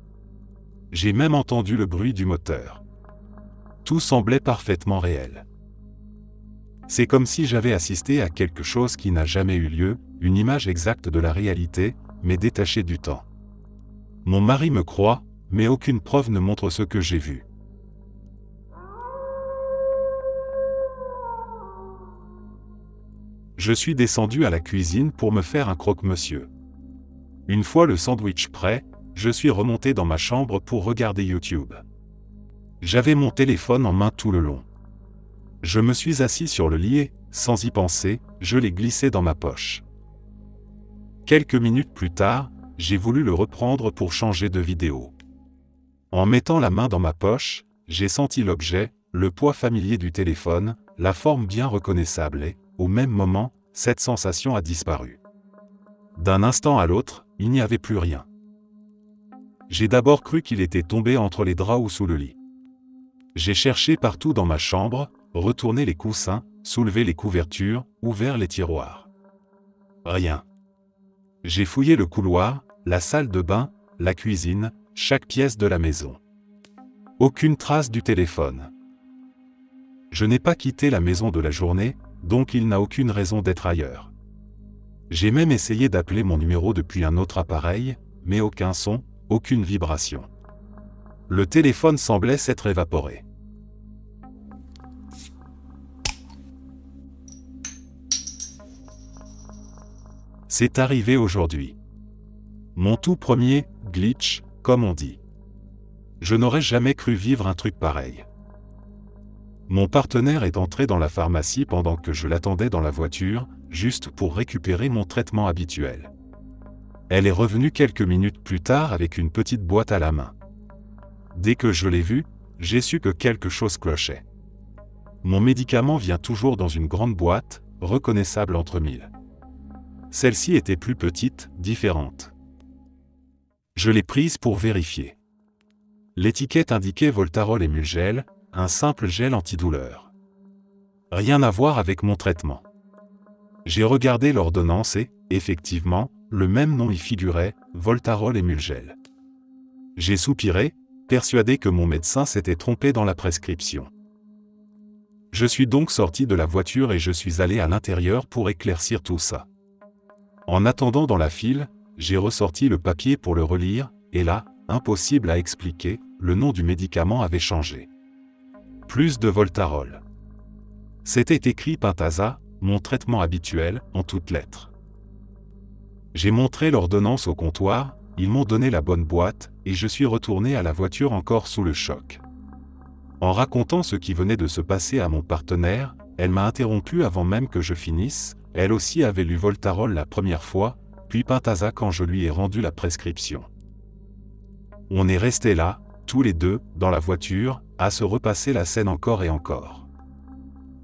J'ai même entendu le bruit du moteur. Tout semblait parfaitement réel. C'est comme si j'avais assisté à quelque chose qui n'a jamais eu lieu, une image exacte de la réalité, mais détachée du temps. Mon mari me croit, mais aucune preuve ne montre ce que j'ai vu. Je suis descendu à la cuisine pour me faire un croque-monsieur. Une fois le sandwich prêt, je suis remonté dans ma chambre pour regarder YouTube. J'avais mon téléphone en main tout le long. Je me suis assis sur le lit et, sans y penser, je l'ai glissé dans ma poche. Quelques minutes plus tard, j'ai voulu le reprendre pour changer de vidéo. En mettant la main dans ma poche, j'ai senti l'objet, le poids familier du téléphone, la forme bien reconnaissable et, au même moment, cette sensation a disparu. D'un instant à l'autre, il n'y avait plus rien. J'ai d'abord cru qu'il était tombé entre les draps ou sous le lit. J'ai cherché partout dans ma chambre, retourné les coussins, soulevé les couvertures, ouvert les tiroirs. Rien. J'ai fouillé le couloir, la salle de bain, la cuisine, chaque pièce de la maison. Aucune trace du téléphone. Je n'ai pas quitté la maison de la journée, donc il n'a aucune raison d'être ailleurs. J'ai même essayé d'appeler mon numéro depuis un autre appareil, mais aucun son, aucune vibration. Le téléphone semblait s'être évaporé. C'est arrivé aujourd'hui. Mon tout premier glitch, comme on dit. Je n'aurais jamais cru vivre un truc pareil. Mon partenaire est entré dans la pharmacie pendant que je l'attendais dans la voiture, juste pour récupérer mon traitement habituel. Elle est revenue quelques minutes plus tard avec une petite boîte à la main. Dès que je l'ai vue, j'ai su que quelque chose clochait. Mon médicament vient toujours dans une grande boîte, reconnaissable entre mille. Celle-ci était plus petite, différente. Je l'ai prise pour vérifier. L'étiquette indiquait Voltarol Emulgel, un simple gel antidouleur. Rien à voir avec mon traitement. J'ai regardé l'ordonnance et, effectivement, le même nom y figurait, Voltarol Emulgel. J'ai soupiré, persuadé que mon médecin s'était trompé dans la prescription. Je suis donc sorti de la voiture et je suis allé à l'intérieur pour éclaircir tout ça. En attendant dans la file, j'ai ressorti le papier pour le relire, et là, impossible à expliquer, le nom du médicament avait changé. Plus de Voltarol. C'était écrit Pentasa, mon traitement habituel, en toutes lettres. J'ai montré l'ordonnance au comptoir, ils m'ont donné la bonne boîte, et je suis retourné à la voiture encore sous le choc. En racontant ce qui venait de se passer à mon partenaire, elle m'a interrompu avant même que je finisse, elle aussi avait lu Voltarol la première fois, puis Pentasa quand je lui ai rendu la prescription. On est restés là, tous les deux, dans la voiture, à se repasser la scène encore et encore.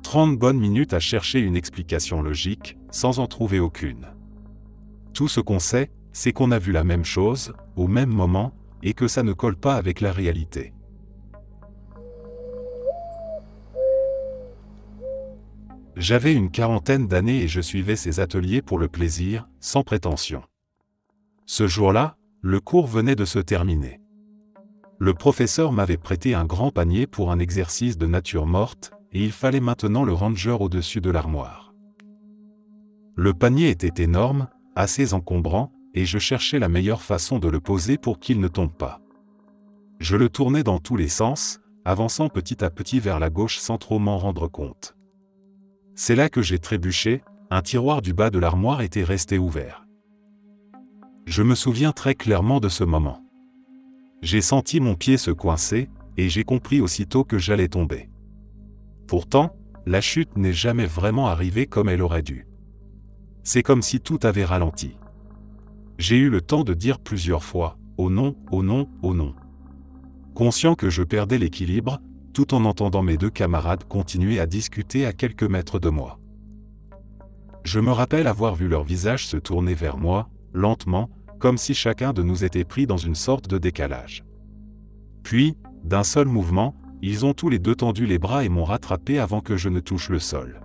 30 bonnes minutes à chercher une explication logique, sans en trouver aucune. Tout ce qu'on sait, c'est qu'on a vu la même chose, au même moment, et que ça ne colle pas avec la réalité. J'avais une quarantaine d'années et je suivais ces ateliers pour le plaisir, sans prétention. Ce jour-là, le cours venait de se terminer. Le professeur m'avait prêté un grand panier pour un exercice de nature morte, et il fallait maintenant le ranger au-dessus de l'armoire. Le panier était énorme, assez encombrant, et je cherchais la meilleure façon de le poser pour qu'il ne tombe pas. Je le tournais dans tous les sens, avançant petit à petit vers la gauche sans trop m'en rendre compte. C'est là que j'ai trébuché, un tiroir du bas de l'armoire était resté ouvert. Je me souviens très clairement de ce moment. J'ai senti mon pied se coincer, et j'ai compris aussitôt que j'allais tomber. Pourtant, la chute n'est jamais vraiment arrivée comme elle aurait dû. C'est comme si tout avait ralenti. J'ai eu le temps de dire plusieurs fois « Oh non, oh non, oh non ». Conscient que je perdais l'équilibre, tout en entendant mes deux camarades continuer à discuter à quelques mètres de moi. Je me rappelle avoir vu leur visage se tourner vers moi, lentement, comme si chacun de nous était pris dans une sorte de décalage. Puis, d'un seul mouvement, ils ont tous les deux tendu les bras et m'ont rattrapé avant que je ne touche le sol.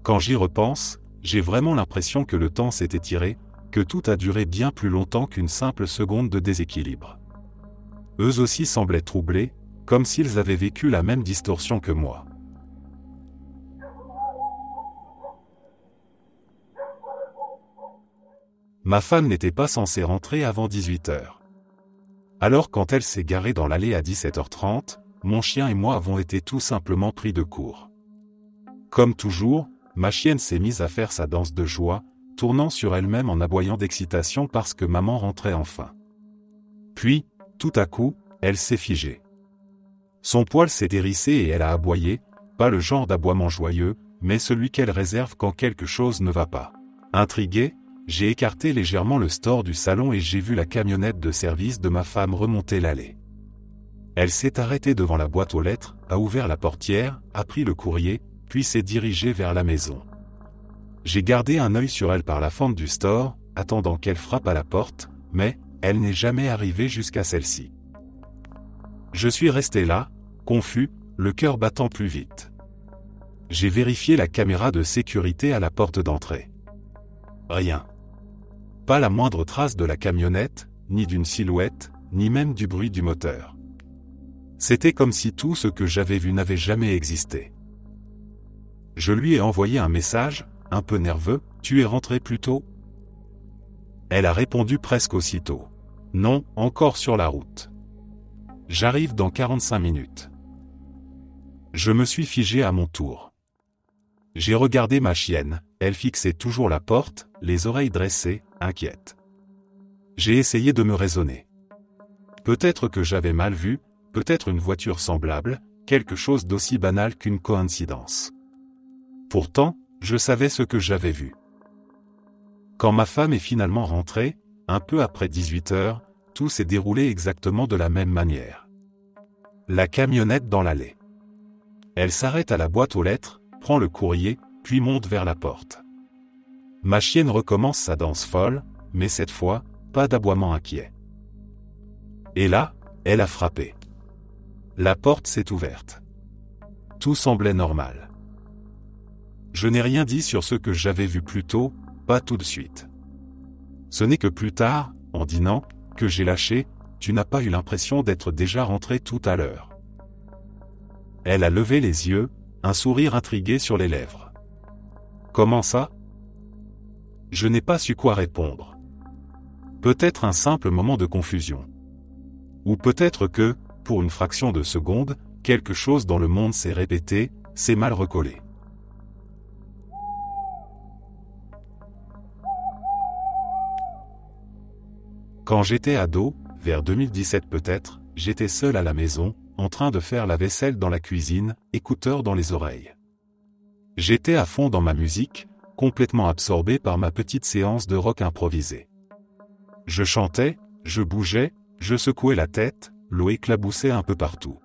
Quand j'y repense, j'ai vraiment l'impression que le temps s'est étiré, que tout a duré bien plus longtemps qu'une simple seconde de déséquilibre. Eux aussi semblaient troublés, comme s'ils avaient vécu la même distorsion que moi. Ma femme n'était pas censée rentrer avant 18h. Alors quand elle s'est garée dans l'allée à 17h30, mon chien et moi avons été tout simplement pris de court. Comme toujours, ma chienne s'est mise à faire sa danse de joie, tournant sur elle-même en aboyant d'excitation parce que maman rentrait enfin. Puis, tout à coup, elle s'est figée. Son poil s'est hérissé et elle a aboyé, pas le genre d'aboiement joyeux, mais celui qu'elle réserve quand quelque chose ne va pas. Intrigué, j'ai écarté légèrement le store du salon et j'ai vu la camionnette de service de ma femme remonter l'allée. Elle s'est arrêtée devant la boîte aux lettres, a ouvert la portière, a pris le courrier, puis s'est dirigée vers la maison. J'ai gardé un œil sur elle par la fente du store, attendant qu'elle frappe à la porte, mais elle n'est jamais arrivée jusqu'à celle-ci. Je suis resté là, confus, le cœur battant plus vite. J'ai vérifié la caméra de sécurité à la porte d'entrée. Rien. Pas la moindre trace de la camionnette, ni d'une silhouette, ni même du bruit du moteur. C'était comme si tout ce que j'avais vu n'avait jamais existé. Je lui ai envoyé un message, un peu nerveux, « Tu es rentré plus tôt ?» Elle a répondu presque aussitôt. « Non, encore sur la route. J'arrive dans 45 minutes. » Je me suis figé à mon tour. J'ai regardé ma chienne, elle fixait toujours la porte, les oreilles dressées, inquiète. J'ai essayé de me raisonner. Peut-être que j'avais mal vu, peut-être une voiture semblable, quelque chose d'aussi banal qu'une coïncidence. Pourtant, je savais ce que j'avais vu. Quand ma femme est finalement rentrée, un peu après 18 heures, tout s'est déroulé exactement de la même manière. La camionnette dans l'allée. Elle s'arrête à la boîte aux lettres, prend le courrier, puis monte vers la porte. Ma chienne recommence sa danse folle, mais cette fois, pas d'aboiement inquiet. Et là, elle a frappé. La porte s'est ouverte. Tout semblait normal. Je n'ai rien dit sur ce que j'avais vu plus tôt, pas tout de suite. Ce n'est que plus tard, en dînant, que j'ai lâché, tu n'as pas eu l'impression d'être déjà rentré tout à l'heure. Elle a levé les yeux, un sourire intrigué sur les lèvres. Comment ça? Je n'ai pas su quoi répondre. Peut-être un simple moment de confusion. Ou peut-être que, pour une fraction de seconde, quelque chose dans le monde s'est répété, s'est mal recollé. Quand j'étais ado, vers 2017 peut-être, j'étais seul à la maison, en train de faire la vaisselle dans la cuisine, écouteurs dans les oreilles. J'étais à fond dans ma musique, complètement absorbé par ma petite séance de rock improvisé. Je chantais, je bougeais, je secouais la tête, l'eau éclaboussait un peu partout.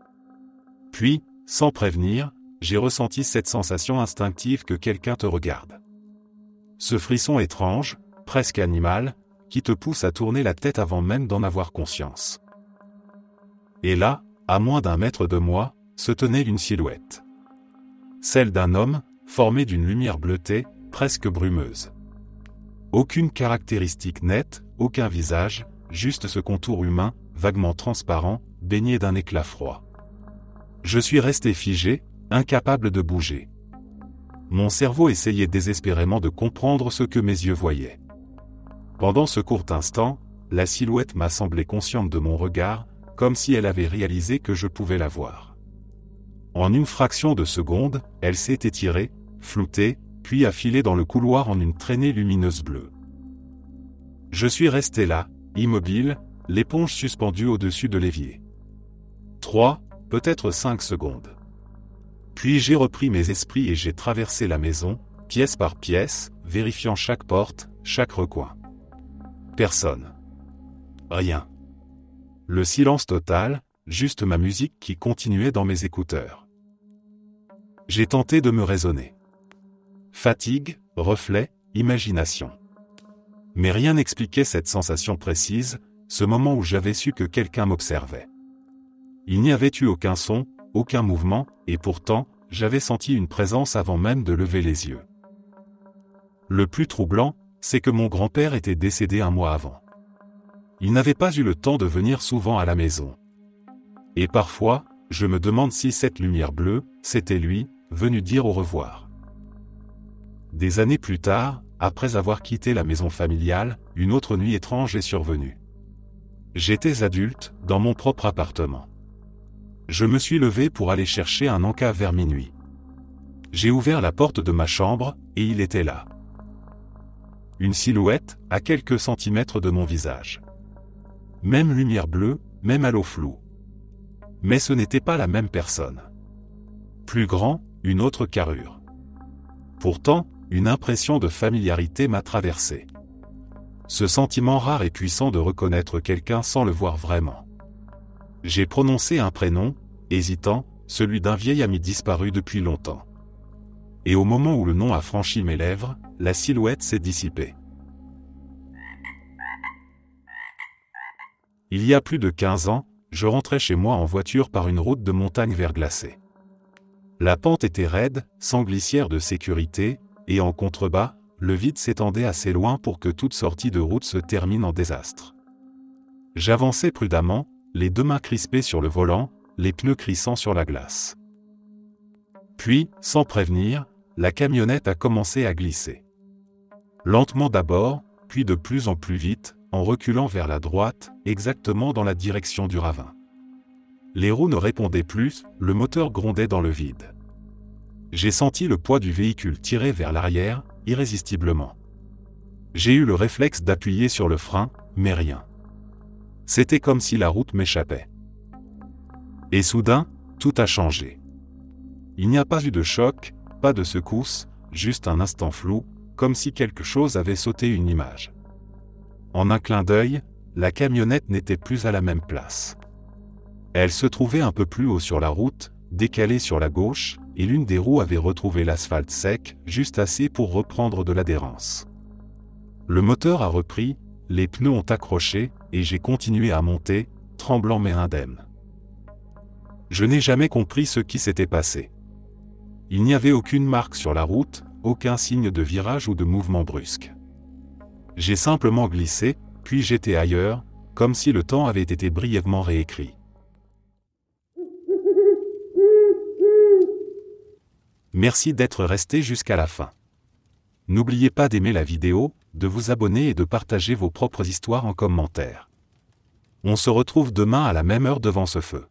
Puis, sans prévenir, j'ai ressenti cette sensation instinctive que quelqu'un te regarde. Ce frisson étrange, presque animal, qui te pousse à tourner la tête avant même d'en avoir conscience. Et là, à moins d'1 mètre de moi, se tenait une silhouette. Celle d'un homme, formé d'une lumière bleutée, presque brumeuse. Aucune caractéristique nette, aucun visage, juste ce contour humain, vaguement transparent, baigné d'un éclat froid. Je suis resté figé, incapable de bouger. Mon cerveau essayait désespérément de comprendre ce que mes yeux voyaient. Pendant ce court instant, la silhouette m'a semblé consciente de mon regard, comme si elle avait réalisé que je pouvais la voir. En une fraction de seconde, elle s'est étirée, floutée, puis a filé dans le couloir en une traînée lumineuse bleue. Je suis resté là, immobile, l'éponge suspendue au-dessus de l'évier. 3, peut-être 5 secondes. Puis j'ai repris mes esprits et j'ai traversé la maison, pièce par pièce, vérifiant chaque porte, chaque recoin. Personne. Rien. Le silence total, juste ma musique qui continuait dans mes écouteurs. J'ai tenté de me raisonner. Fatigue, reflet, imagination. Mais rien n'expliquait cette sensation précise, ce moment où j'avais su que quelqu'un m'observait. Il n'y avait eu aucun son, aucun mouvement, et pourtant, j'avais senti une présence avant même de lever les yeux. Le plus troublant, c'est que mon grand-père était décédé 1 mois avant. Il n'avait pas eu le temps de venir souvent à la maison. Et parfois, je me demande si cette lumière bleue, c'était lui, venu dire au revoir. Des années plus tard, après avoir quitté la maison familiale, une autre nuit étrange est survenue. J'étais adulte, dans mon propre appartement. Je me suis levé pour aller chercher un encas vers minuit. J'ai ouvert la porte de ma chambre, et il était là. Une silhouette, à quelques centimètres de mon visage. Même lumière bleue, même halo flou. Mais ce n'était pas la même personne. Plus grand, une autre carrure. Pourtant, une impression de familiarité m'a traversé. Ce sentiment rare et puissant de reconnaître quelqu'un sans le voir vraiment. J'ai prononcé un prénom, hésitant, celui d'un vieil ami disparu depuis longtemps. Et au moment où le nom a franchi mes lèvres, la silhouette s'est dissipée. Il y a plus de 15 ans, je rentrais chez moi en voiture par une route de montagne verglacée. La pente était raide, sans glissière de sécurité, et en contrebas, le vide s'étendait assez loin pour que toute sortie de route se termine en désastre. J'avançais prudemment, les 2 mains crispées sur le volant, les pneus crissant sur la glace. Puis, sans prévenir, la camionnette a commencé à glisser. Lentement d'abord, puis de plus en plus vite, en reculant vers la droite, exactement dans la direction du ravin. Les roues ne répondaient plus, le moteur grondait dans le vide. J'ai senti le poids du véhicule tirer vers l'arrière, irrésistiblement. J'ai eu le réflexe d'appuyer sur le frein, mais rien. C'était comme si la route m'échappait. Et soudain, tout a changé. Il n'y a pas eu de choc, pas de secousse, juste un instant flou, comme si quelque chose avait sauté une image. En un clin d'œil, la camionnette n'était plus à la même place. Elle se trouvait un peu plus haut sur la route, décalée sur la gauche, et l'une des roues avait retrouvé l'asphalte sec, juste assez pour reprendre de l'adhérence. Le moteur a repris, les pneus ont accroché, et j'ai continué à monter, tremblant mais indemne. Je n'ai jamais compris ce qui s'était passé. Il n'y avait aucune marque sur la route, aucun signe de virage ou de mouvement brusque. J'ai simplement glissé, puis j'étais ailleurs, comme si le temps avait été brièvement réécrit. Merci d'être resté jusqu'à la fin. N'oubliez pas d'aimer la vidéo, de vous abonner et de partager vos propres histoires en commentaire. On se retrouve demain à la même heure devant ce feu.